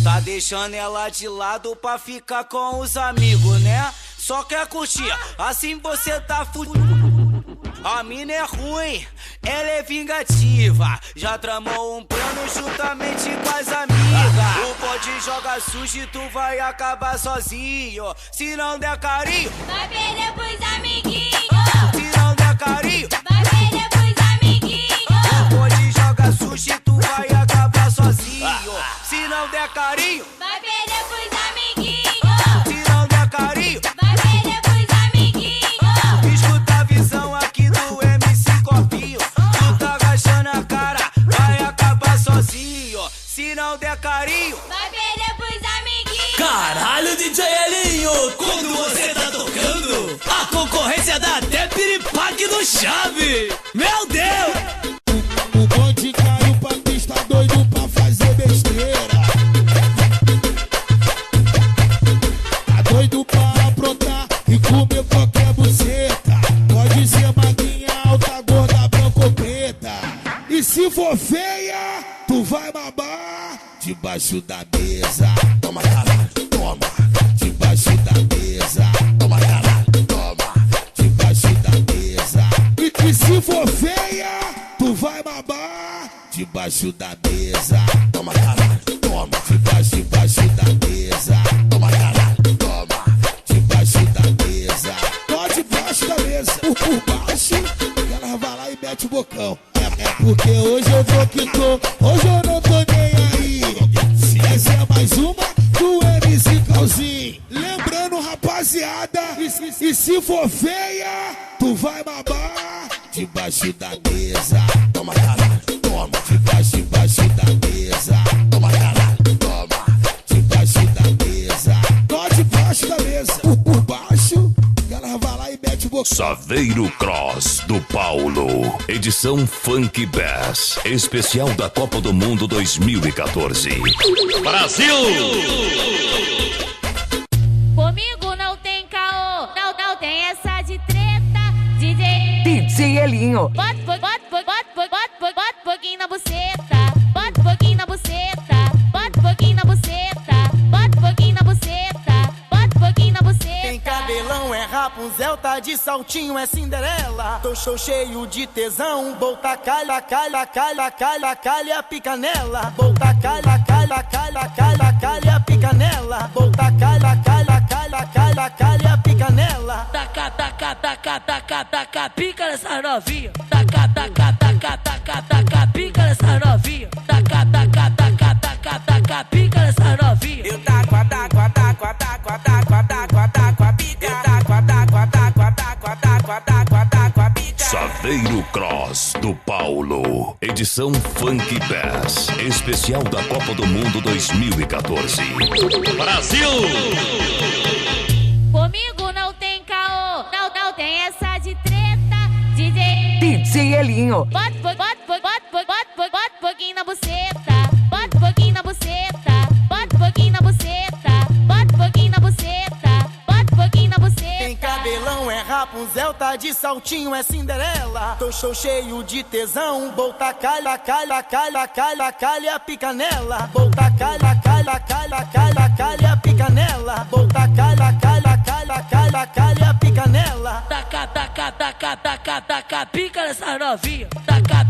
N: Tá deixando ela de lado pra ficar com os amigos, né? Só quer curtir, assim você tá fudido. A mina é ruim, ela é vingativa. Já tramou um plano juntamente com as amigas. O pode jogar sujo e tu vai acabar sozinho. Se não der carinho,
G: vai perder pros amiguinhos.
N: Se não der carinho,
G: vai perder pros amiguinhos.
N: O pode jogar sujo e tu vai acabar sozinho. Se não der carinho,
G: vai perder pros amiguinhos.
N: Se não der carinho,
G: vai perder pros amiguinhos.
N: Escuta a visão aqui do MC Copinho. Tu tá agachando a cara, vai acabar sozinho. Se não der carinho,
G: vai perder pros amiguinhos.
I: Caralho, DJ Elinho, quando você tá tocando, a concorrência dá até piripaque no chave. Meu Deus!
L: O bonde caiu pra pista, doido pra fazer besteira. Tá doido pra aprontar e comer qualquer buceta. Pode ser magrinha, alta, gorda, branca ou preta. E se for feia, tu vai babar debaixo da mesa. Toma, caralho, toma. Debaixo da mesa. Toma, caralho, toma. Debaixo da mesa. E se for feia, tu vai babar debaixo da mesa. Toma, caralho, toma. Debaixo da mesa. Toma, caralho, toma. Debaixo da mesa. Tô debaixo da mesa. Por baixo, ela vai lá e mete o bocão. É porque hoje eu vou que tô. Hoje eu não tô nem aí. Essa é mais uma do MC Calzinho. Lembrando, rapaziada, e se for feia, tu vai babar debaixo da mesa. Toma, caralho, toma. Debaixo da mesa. Toma, caralho, toma. Debaixo da mesa. Tô debaixo da mesa. Por baixo, ela vai lá e mete o bocão.
B: Saveiro Cross do Paulo. Edição Funk Bass. Especial da Copa do Mundo 2014.
D: Brasil!
G: Comigo não tem caô, não tem essa de treta. DJ
H: Elinho.
G: Bota pouquinho na buceta. Bota pouquinho na buceta. Bota pouquinho na buceta. Bota pouquinho na buceta. Bota pouquinho na buceta.
I: Tem cabelão, é Rapunzel, tá de saltinho, é Cinderela. Tô show cheio de tesão, bolta calha, calha, pica nela. Bolta calha, calha, pica nela. Bolta calha, calha, pica nela.
J: Taca, pica nessa novinha. Taca, pica nessa novinha. Taca, pica nessa novinha.
I: Eu taco, pica.
B: Saveiro Cross do Paulo. Edição Funk Bass. Especial da Copa do Mundo 2014.
D: Brasil!
G: Comigo não tem caô, não tem essa de treta. DJ
H: Elinho.
G: Bota pouquinho na buceta. Bota pouquinho na buceta. Bota pouquinho na buceta. Bota pouquinho na buceta. Bota pouquinho na buceta.
I: Tem cabelão, é Rapunzel, tá de saltinho, é Cinderela. Tô show cheio de tesão, bolta calha, pica nela. Bolta calha, pica nela. Bolta calha, pica nela.
J: Taca, pica nessa novinha. Taca,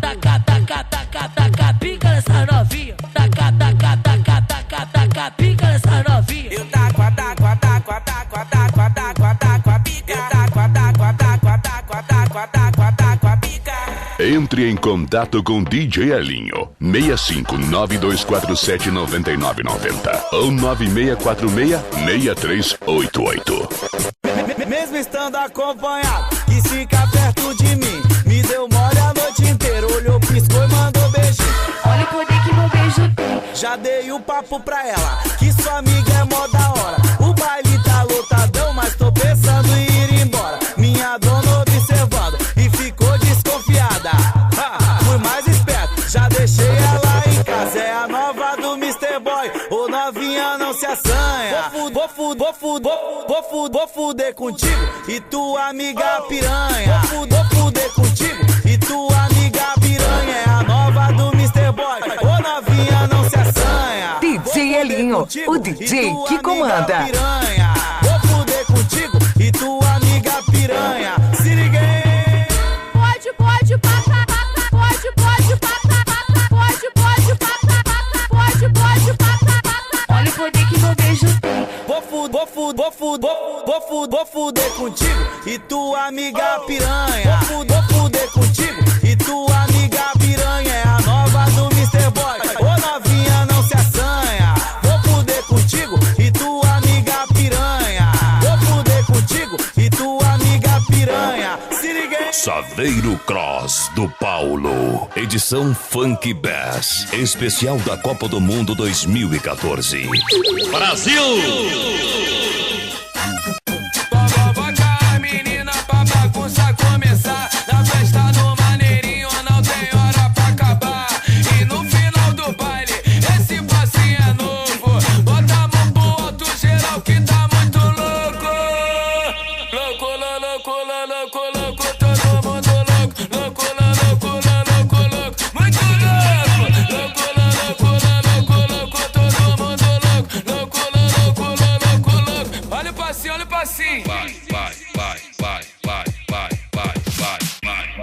J: pica nessa novinha. Taca, taca pica nessa novinha.
I: Eu taco a pica. Eu taco a pica.
B: Entre em contato com DJ Elinho. 6592479990 ou 9646-6388.
N: Mesmo estando acompanhado, quis ficar perto de mim. Me deu mole a noite inteira, olhou, piscou e mandou beijinho.
G: Olha o poder que meu beijo tem.
N: Já dei o papo pra ela, que sua amiga é mó da hora. O baile tá lotadão, mas tô pensando em ir embora. Minha dona observando e ficou desconfiada. Fui mais esperto, já deixei ela em casa. É a nova do Mr. Boy, ô novinha não se assanha. Vou fuder contigo e tua amiga piranha. Vou fuder contigo e tua amiga piranha. É a nova do Mr. Boy, ô novinha não se assanha.
H: DJ Elinho, o DJ que comanda.
N: Piranha. Vou fuder contigo e tua amiga piranha. Se liguei.
G: Olha o poder que meu beijo tem.
N: Vou fuder contigo e tua amiga piranha. Vou fuder contigo e tua amiga piranha. É a nova do Mr. Boy, ô novinha não se assanha. Vou fuder contigo e tua amiga piranha. Vou fuder contigo e tua amiga piranha. Se liguei.
B: Saveiro Cross do Paulo. Edição Funk Bass. Especial da Copa do Mundo 2014.
D: Brasil!
I: Bota a menina pra bagunça começar. Na festa no maneirinho não tem hora pra acabar. E no final do baile, esse passinho é novo. Bota a mão pro alto geral que tá muito louco. Louco, louco, louco, louco, todo mundo louco. Louco, louco, louco, louco, muito louco. Louco, louco, louco, louco, todo mundo louco. Louco, louco, louco, louco. Olha o passinho, olha o passinho. Vai.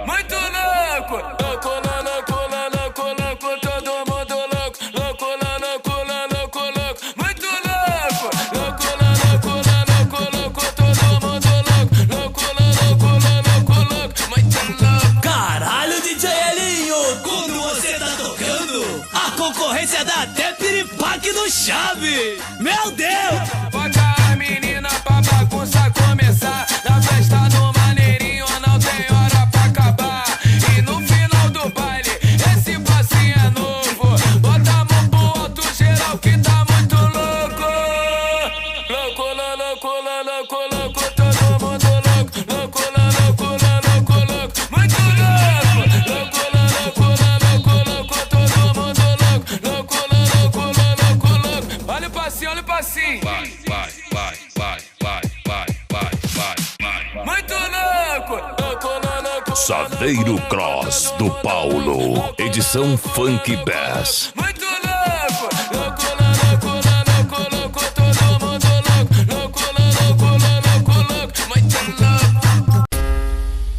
I: Muito louco. Louco, louco, louco, louco, todo mundo louco. Louco, louco, louco, louco, muito louco. Louco, louco, louco, louco, todo mundo louco. Louco, louco, louco, louco, muito louco.
N: Caralho, DJ Elinho, quando você tá tocando, a concorrência dá até piripaque no chave. Meu Deus!
I: Bota a menina pra bagunça começar. Na festa no maneirinho não tem hora pra acabar. E no final do baile, esse passinho é novo. Bota a mão pro alto geral que tá muito louco. Louco, louco, louco, louco, todo mundo louco. Louco, louco, louco, louco, muito louco. Louco, louco, louco, louco, todo mundo louco. Louco, louco, louco, louco, olha o passinho, olha o passinho. Vai. Muito louco. Louco, louco,
B: Saveiro Cross do Paulo. Edição Funk Bass.
I: muito louco. Louco, louco, louco, louco, todo mundo louco. Louco, louco, louco, louco, muito louco.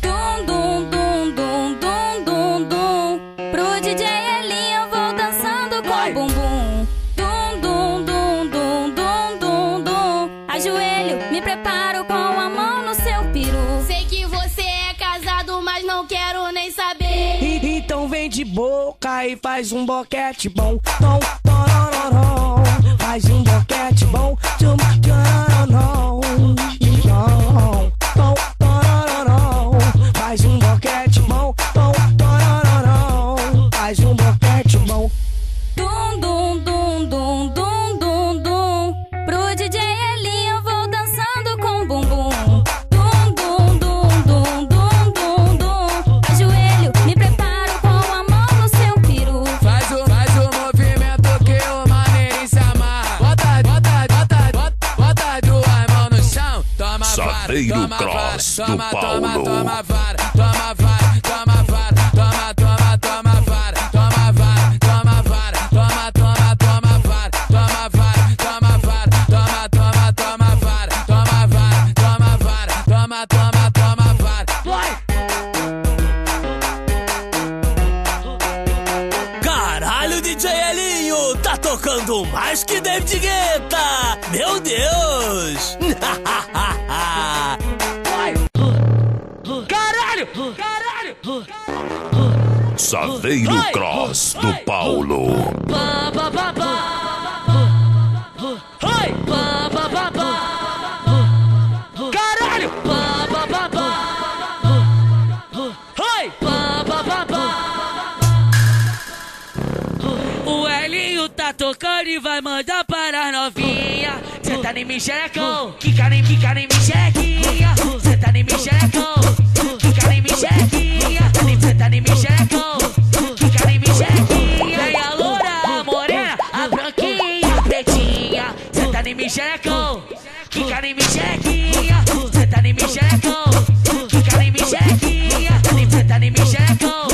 G: Dum, dum, dum, dum, dum, dum, dum. Pro DJ Elinho eu vou dançando com o bumbum. Dum, dum, dum, dum, dum, dum, dum. Ajoelho, me preparo com a mão no seu peru. Sei que você é casado, mas não quero nem saber.
I: Então vem de boca e faz um boquete bom. Tom, torororó. Faz um boquete bom. Tum, torororó. Tom, torororó. Faz um boquete bom. Tom, torororó. Faz um boquete bom.
G: Dum, dum, dum, dum, dum, dum, dum. Pro DJ Elinho eu vou dançando com o bumbum. Dum, dum, dum, dum, dum, dum, dum. Ajoelho, me preparo com a mão no seu peru.
I: Faz o movimento que o maneirinho se amarra. Bota duas mãos no chão. Toma
B: Saveiro
I: vara,
B: Cross do
I: toma
B: Paulo.
I: vara, toma vara, toma vara, toma vara, toma vara, toma vara, toma vara, toma vara, toma vara, toma vara, toma vara, toma vara, toma vara. Vai!
N: Caralho, DJ Elinho, tá tocando
O: sou mais que David Guetta. Meu Deus.
J: Caralho!
B: Saveiro Cross do Paulo.
J: Pá, pá, pá, pá. Oi! Pá, pá, pá, pá. Caralho! Pá, pá, pá, pá. Oi! Pá, pá, pá, pá. O Elinho tá tocando e vai mandar para as novinha. Cê tá em mim, xerecão. Quica em mim, xerequinha. Cê tá em mim, xerecão. Quica em mim, xerequinha. Cê tá em mim, xerecão. Quica em mim, xerequinha. Vem a loura, a morena, a branquinha, a pretinha. Cê tá em mim, xerecão. Quica em mim, xerequinha. Cê tá em mim, xerecão. Quica em mim, xerequinha. Cê tá em mim, xerecão.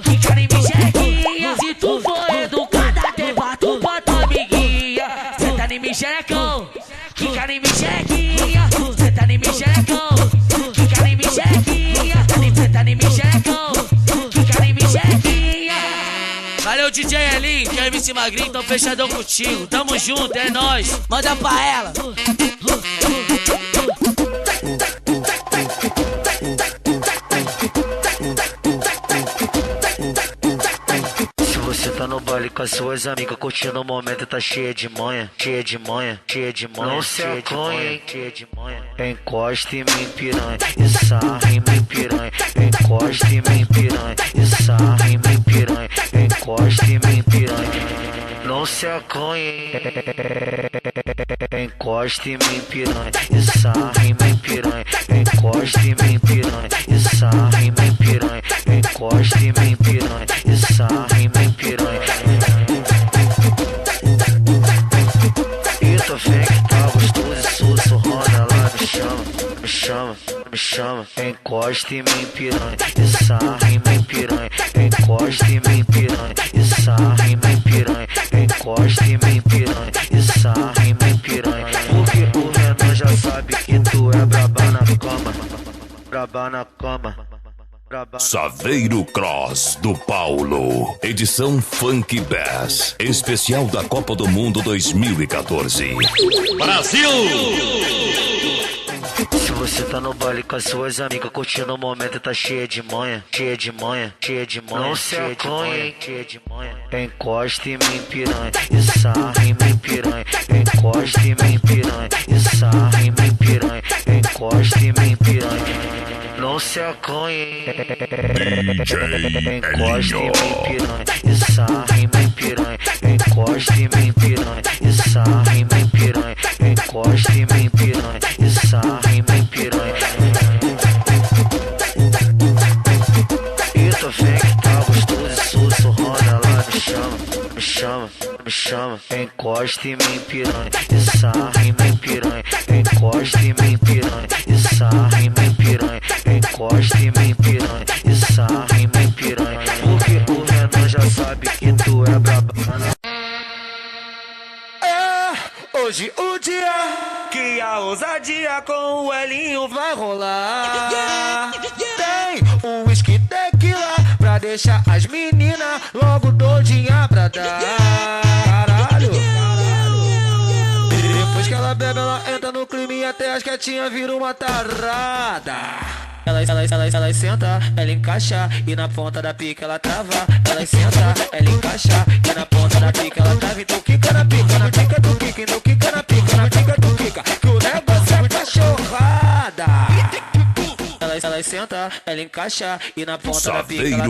J: Quica em mim, xerequinha. Se tu for educada, tem bato pra tua amiguinha. Cê tá em mim, xerecão. Quica em mim, xerequinha. Cê tá em mim, xerecão. Quica em mim, xerequinha. Cê tá em mim, xerecão. Quica em mim, xerequinha. Valeu, DJ Elinho, que é MC Magrinho, tão fechadão contigo. Tamo junto, é nóis. Manda pra ela.
K: Você tá no baile com as suas amigas, curtindo o momento, tá cheia de manha, cheia de manha, cheia de manha. Não se aconha, cheia de manha. Encosta em mim, piranha, e sarra em mim, piranha. Encosta em mim, piranha, e sarra em mim, piranha. Encosta em mim, piranha. Não se aconha, encosta em mim, piranha, e sarra em mim, piranha. Encosta em mim, piranha, e sarra em mim, piranha. Encosta em mim, piranha, e sarra em mim, piranha. Eita, vem que tá gostoso e sussurrando, ela me chama, me chama, me chama. Encosta em mim, piranha, e sarra em mim, piranha. Encosta em mim, piranha, e sarra em mim, piranha. Encosta em mim, piranha, e sarra em mim, piranha. Porque o Renan já sabe que tu é braba na cama, braba na cama.
B: Saveiro Cross do Paulo. Edição Funk Bass. Especial da Copa do Mundo 2014.
D: Brasil!
K: Se você tá no baile com as suas amigas, curtindo o momento, tá cheia de manha, cheia de manha, cheia de manha. Não se aconha, cheia de manha. Encosta em mim, piranha, e sarra em mim, piranha. Encosta em mim, piranha, e sarra em mim, piranha. Encosta em mim, piranha. Não se aconhe, encosta em mim, piranha, e sarra em mim, piranha. Encosta em mim, piranha, e sarra em mim, piranha. Encosta em mim, piranha, e sarra em mim, piranha. Eita, vem que tá gostoso e sussurrando, ela me chama, me chama, me chama. Encosta em mim, piranha, e sarra em mim, piranha. Encosta em mim, piranha, e sarra em mim, piranha. Encosta em mim, piranha, e sarra em mim, piranha. Porque o Renan já sabe que tu é braba.
I: É hoje o dia que a ousadia com o Elinho vai rolar. Tem um whisky tequila pra deixar as meninas logo doidinha pra dar. Caralho. Depois que ela bebe, ela entra no clima e até as quietinhas viram uma tarada. Ela senta, ela encaixa e na ponta da pica ela trava. Ela senta, ela encaixa e na ponta da pica ela trava. Então quica na pica tu quica, então quica na pica tu quica, que o negócio é cachorrada. Ela senta, ela encaixa e na ponta da pica ela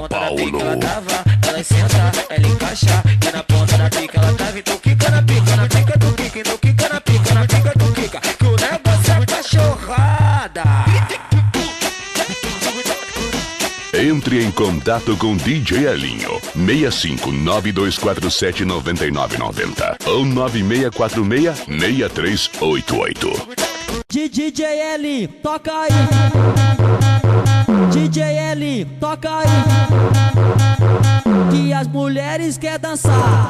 I: trava. Ela senta, ela encaixa e na ponta da pica ela trava. Então quica na pica tu quica, então quica na pica tu quica, que o negócio é cachorrada.
B: Entre em contato com DJ Elinho 65924799990 ou 96466388.
L: DJ Elinho, toca aí. DJ Elinho, toca aí. Que as mulheres querem dançar.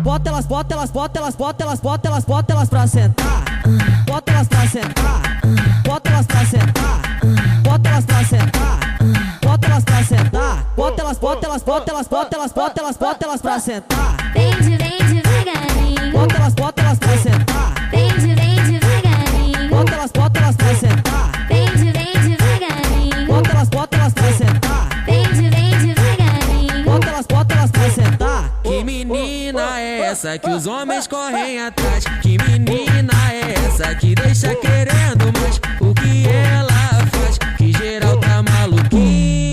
L: Bota elas, bota elas, bota elas, bota elas, bota elas, bota elas pra sentar. Bota elas pra sentar. Bota elas pra sentar. Bota elas pra sentar. Bota elas pra sentar. bota elas pra sentar.
G: Vem devagarinho.
L: Bota elas pra sentar.
G: Vem devagarinho.
L: Bota elas pra sentar.
G: Vem devagarinho.
L: Bota elas pra sentar.
G: Vem devagarinho.
L: Bota elas pra sentar. Que menina é essa que os homens correm atrás? Que menina é essa que deixa querendo mais? O que ela faz? Que geral tá maluquinho.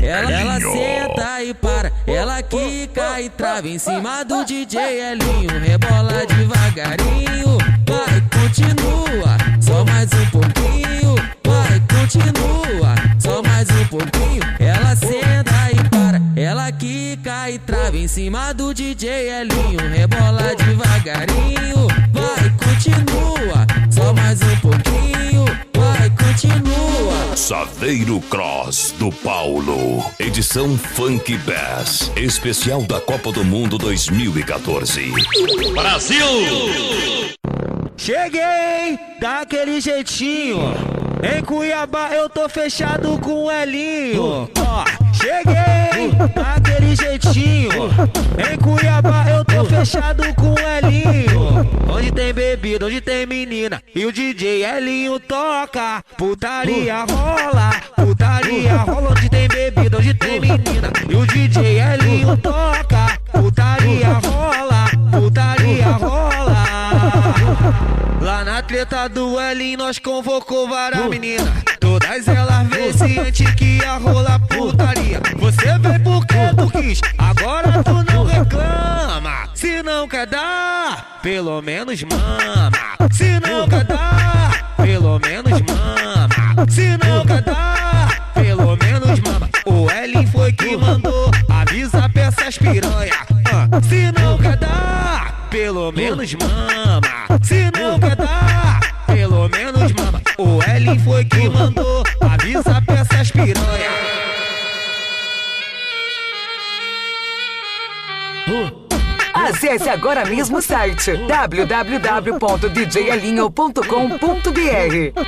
L: Ela senta e para, ela quica e trava em cima do DJ Elinho. Rebola devagarinho, vai, continua, só mais um pouquinho. Vai, continua, só mais um pouquinho. Ela senta e para, ela quica e trava em cima do DJ Elinho. Rebola devagarinho, vai, continua, só mais um pouquinho. Vai, continua.
B: Saveiro Cross do Paulo. Edição Funk Bass. Especial da Copa do Mundo 2014.
D: Brasil!
M: Cheguei daquele jeitinho. Em Cuiabá eu tô fechado com o Elinho. Cheguei daquele jeitinho. Em Cuiabá eu tô fechado com o Elinho. Onde tem bebida, onde tem menina e o DJ Elinho toca. Putaria rola, putaria rola. Onde tem bebida, onde tem menina e o DJ Elinho toca. Putaria rola, putaria rola. Lá na treta do Elinho nós convocou várias meninas. Todas elas viciantes que ia rolar putaria. Você veio porque tu quis, agora tu não reclama. Se não quer dar, pelo menos mama. Se não quer dar, pelo menos mama. Se não quer dar, pelo menos mama. O Elinho foi que mandou, avisa pra essas piranha. Se não quer dar, pelo menos mama. Se não quer dar, pelo menos mama. O Elinho foi que mandou, avisa pra essas piranha.
H: Acesse agora mesmo o site www.djelinho.com.br.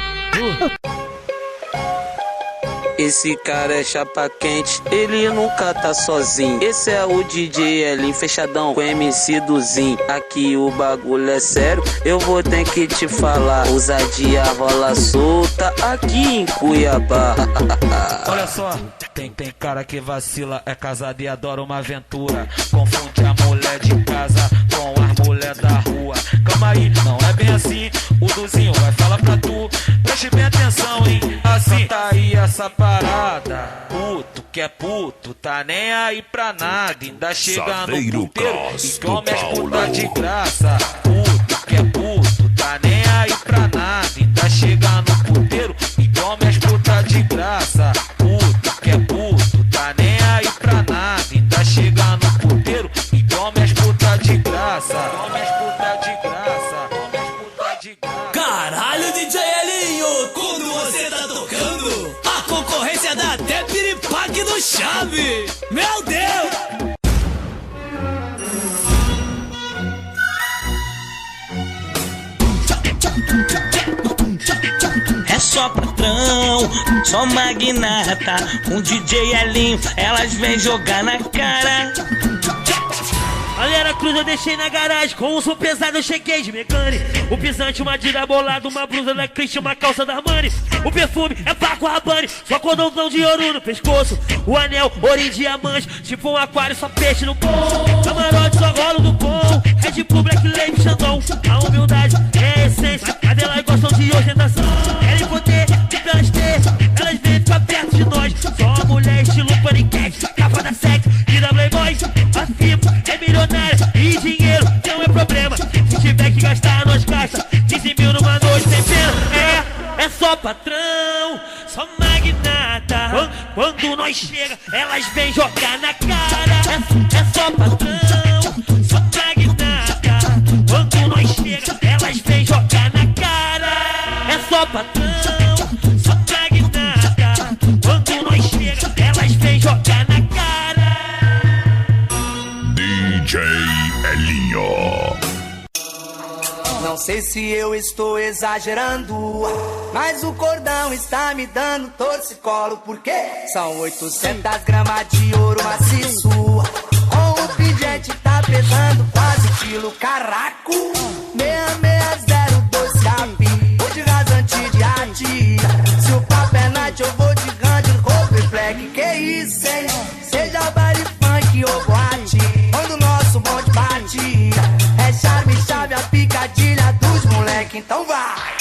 P: Esse cara é chapa quente, ele nunca tá sozinho. Esse é o DJ Elinho, fechadão com MC Duzinho. Aqui o bagulho é sério, eu vou ter que te falar. Ousadia rola solta aqui em Cuiabá.
Q: Olha só, tem cara que vacila, é casado e adora uma aventura. Confunde a mulher de casa com as mulher da rua. Calma aí, não é bem assim, o Duzinho vai falar pra tu. Preste bem atenção, hein, assim tá aí essa parada. Puto que é puto, tá nem aí pra nada. Ainda chega no puteiro e come as putas de graça. Puto que é puto, tá nem aí pra nada. Ainda chega no puteiro e come as putas de graça. Puto que é puto, tá nem aí pra nada. Ainda chega no puteiro e come as putas de graça. Come as putas de graça, come as putas de graça.
O: Caralho, DJ Elinho, quando você tá tocando, a concorrência dá até piripaque no chave. Meu Deus!
R: É só patrão, só magnata. Um DJ Elinho, elas vêm jogar na cara.
S: Galera Cruz eu deixei na garagem, com um som pesado eu cheguei de mecânico. O pisante, uma tira bolada, uma blusa da Christian, uma calça da Armani. O perfume é Paco Rabanne, só cordãozão de ouro no pescoço. O anel, ouro em diamante, tipo um aquário, só peixe no pão. Camarote, só rolo do pão. Red Bull, Black Label, Xandão. A humildade é a essência, mas elas gostam de ostentação. Querem poder, de pelas ter, elas vêm ficar perto de nós. Só mulher estilo paniquete, capa da sexo e da Playboy. Afirmo, é milionária e dinheiro não é problema. Se tiver que gastar, nós gasta 15 mil numa noite sem pena. É só patrão, só magnata. Quando nós chega, elas vêm jogar na cara. É só patrão, só magnata. Quando nós chega, elas vêm jogar na cara. É só patrão, só magnata. Quando nós chega, elas vêm jogar na cara.
B: DJ Elinho.
C: Não sei se eu estou exagerando, mas o cordão está me dando torcicolo. Porque são 800 gramas de ouro maciço. Com o pingente tá pesando quase quilo. Caraco, 6602 cap, vou de rasante de arte. Se o papo é night eu vou de Ranger Rover Black. Que isso, hein? Seja baile funk ou boate, quando o nosso bonde bate, é charme, chave, a picadilha dos moleque. Então vai!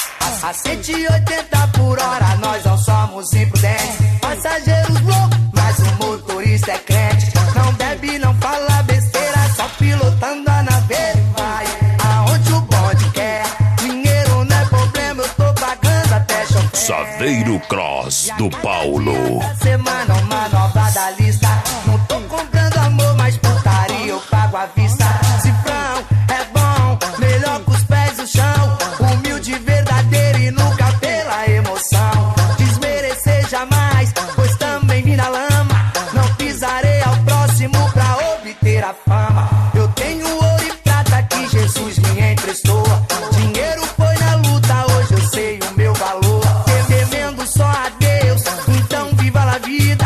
C: A 180 por hora nós não somos imprudentes. Passageiros loucos, mas o motorista é crente. Não bebe, não fala besteira, só pilotando a nave. Vai aonde o bonde quer. Dinheiro não é problema, eu tô pagando até chover.
B: Saveiro Cross do Paulo.
C: Semana uma nova da lista. Não tô comprando amor, mas putaria eu pago à vista. Cifrão é bom, melhor que os pés no chão. Humilde, verdadeiro e nunca pela emoção. Desmerecer jamais, pois também vi na lama. Não pisarei ao próximo pra obter a fama. Eu tenho ouro e prata que Jesus me emprestou. Dinheiro foi na luta, hoje eu sei o meu valor. Temendo só a Deus, então viva a vida.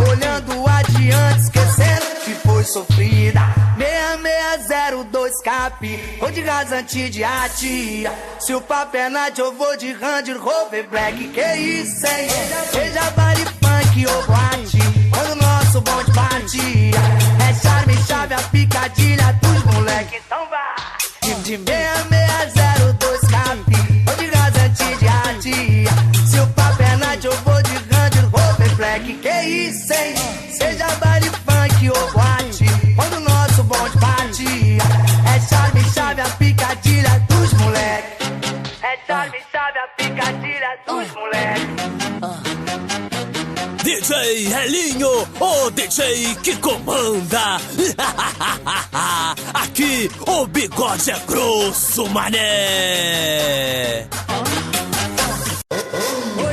C: Olhando adiante, esquecendo que foi sofrida. 6602 cap, vou de rasante de arte. Se o papo é night eu vou de Ranger Rover Black. Que isso, hein? Seja baile funk ou boate, quando o nosso bonde bate, é charme, chave, a picadilha dos moleque. Então vai! De 6602 cap, vou de rasante de arte. Se o papo é night eu vou de Ranger Rover Black. Que isso, hein? Seja baile funk ou boate, quando o nosso bonde bate, é charme, chave, a picadilha dos moleque. É charme, chave, a picadilha dos moleque.
O: DJ Elinho, o DJ que comanda. Aqui o bigode é grosso, mané.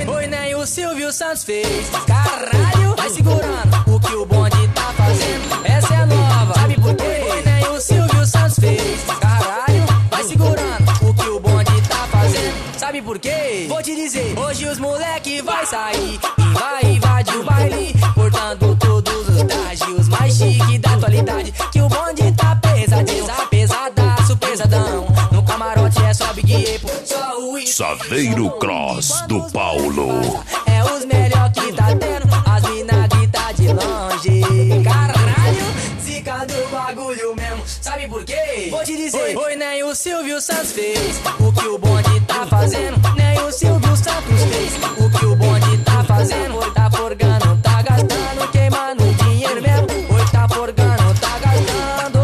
C: Oi, nem o Silvio Santos fez. Caralho, vai segurando o que o bonde tá fazendo. Essa é nova, sabe por quê? Oi, nem o Silvio Santos fez. Caralho, vai segurando o que o bonde tá fazendo. Sabe por quê? Vou te dizer, hoje os moleque vai sair e vai invadir o baile, portando todos os trajes mais chique da atualidade. Que o bonde tá pesadinho, pesadaço, pesadão. No camarote é só Big Apple, só o
B: Saveiro Cross do Paulo.
C: é os melhor que tá tendo, as mina grita de longe. Caralho, zica do bagulho mesmo, sabe por quê? Vou te dizer, oi, nem o Silvio Santos fez o que o bonde tá fazendo. Nem o Silvio Santos fez o que o bonde tá fazendo. Oi, tá forgando, tá gastando, queimando dinheiro mesmo. Oi, tá forgando, tá gastando.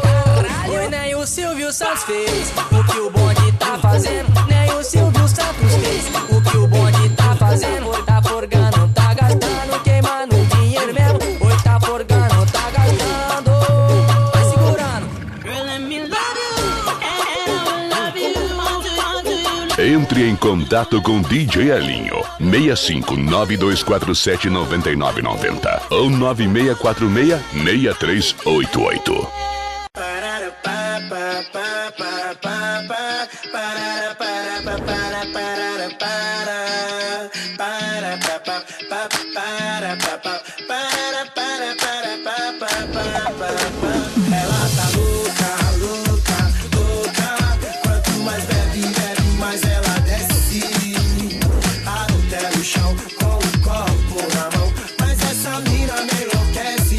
C: Caralho, oi, nem o Silvio Santos fez o que o bonde tá fazendo. Nem o Silvio Santos fez o que o bonde tá fazendo. Oi, tá forgando, tá gastando, queimando dinheiro mesmo. Oi, tá forgando, tá gastando. Vai segurando.
B: Entre em contato com DJ Elinho 65924479990 ou 96466388.
E: Ela tá louca, louca, louca. Quanto mais bebe, bebe, mais ela desce. Adultera o chão com o copo na mão, mas essa mina me enlouquece.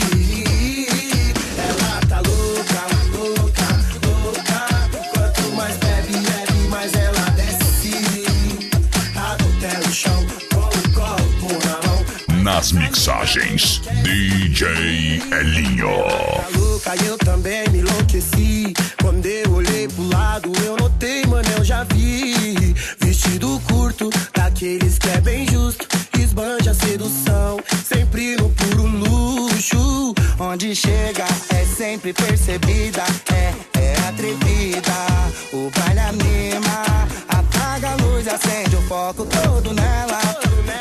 E: Ela tá louca, louca, louca. Quanto mais bebe, bebe, mais ela desce. Adultera o chão com o copo na mão.
B: Nas mixagens, DJ Elinho.
E: Louca, eu também me enlouqueci. Quando eu olhei pro lado, eu notei, mano, eu já vi. Vestido curto, daqueles que é bem justo. Esbanja a sedução, sempre no puro luxo. Onde chega é sempre percebida, é atrevida. O baile anima, apaga a luz, acende o foco todo nela.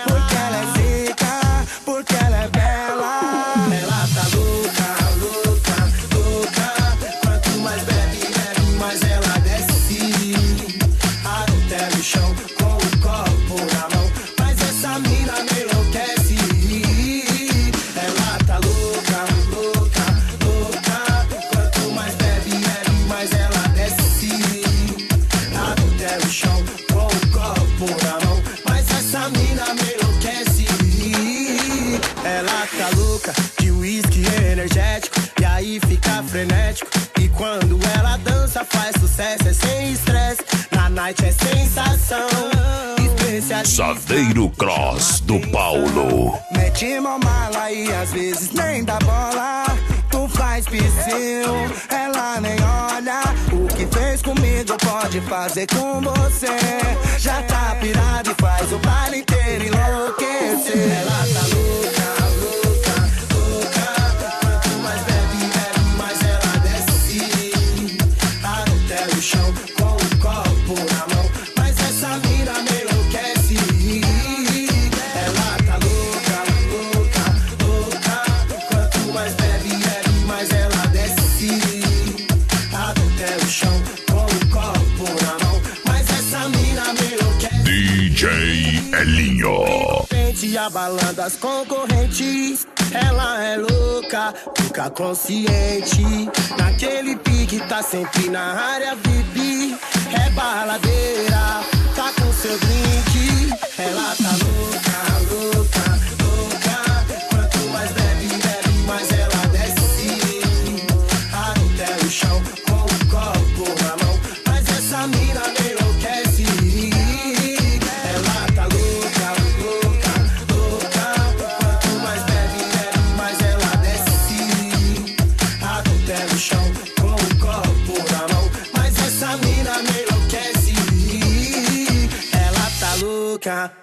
E: Porque ela é zica, porque ela é bela. Ela tá louca, louca, louca. Quanto mais bebe, bebe, mais ela desce. faz sucesso, é sem estresse. Na night é sensação.
B: Saveiro Cross do Paulo.
E: Mete mó mala e às vezes nem dá bola. Tu faz piscil, ela nem olha. O que fez comigo pode fazer com você. Já tá pirado e faz o baile inteiro enlouquecer. Ela tá louca, louca, louca. Quanto mais bebe, bebe, mais ela desce. Até o chão com o copo na mão. Mas essa mina me enlouquece. Ela tá louca, louca, louca. Quanto mais bebe, bebe, mais ela desce. Até o chão com o copo na mão. Mas essa mina me enlouquece.
B: DJ Elinho.
E: Frente abalando as concorrentes. Ela é louca, fica consciente. Naquele pique tá sempre na área VIP. É baladeira, tá com seu drink. Ela tá louca, louca, louca. Quanto mais bebe, bebe, mais ela desce. Até o chão com o copo na mão. Mas essa mina me enlouquece. Ela tá louca, louca, louca. Quanto mais bebe, bebe, mais ela desce. Até o chão com o copo na mão. Mas essa mina me enlouquece. Ela tá louca.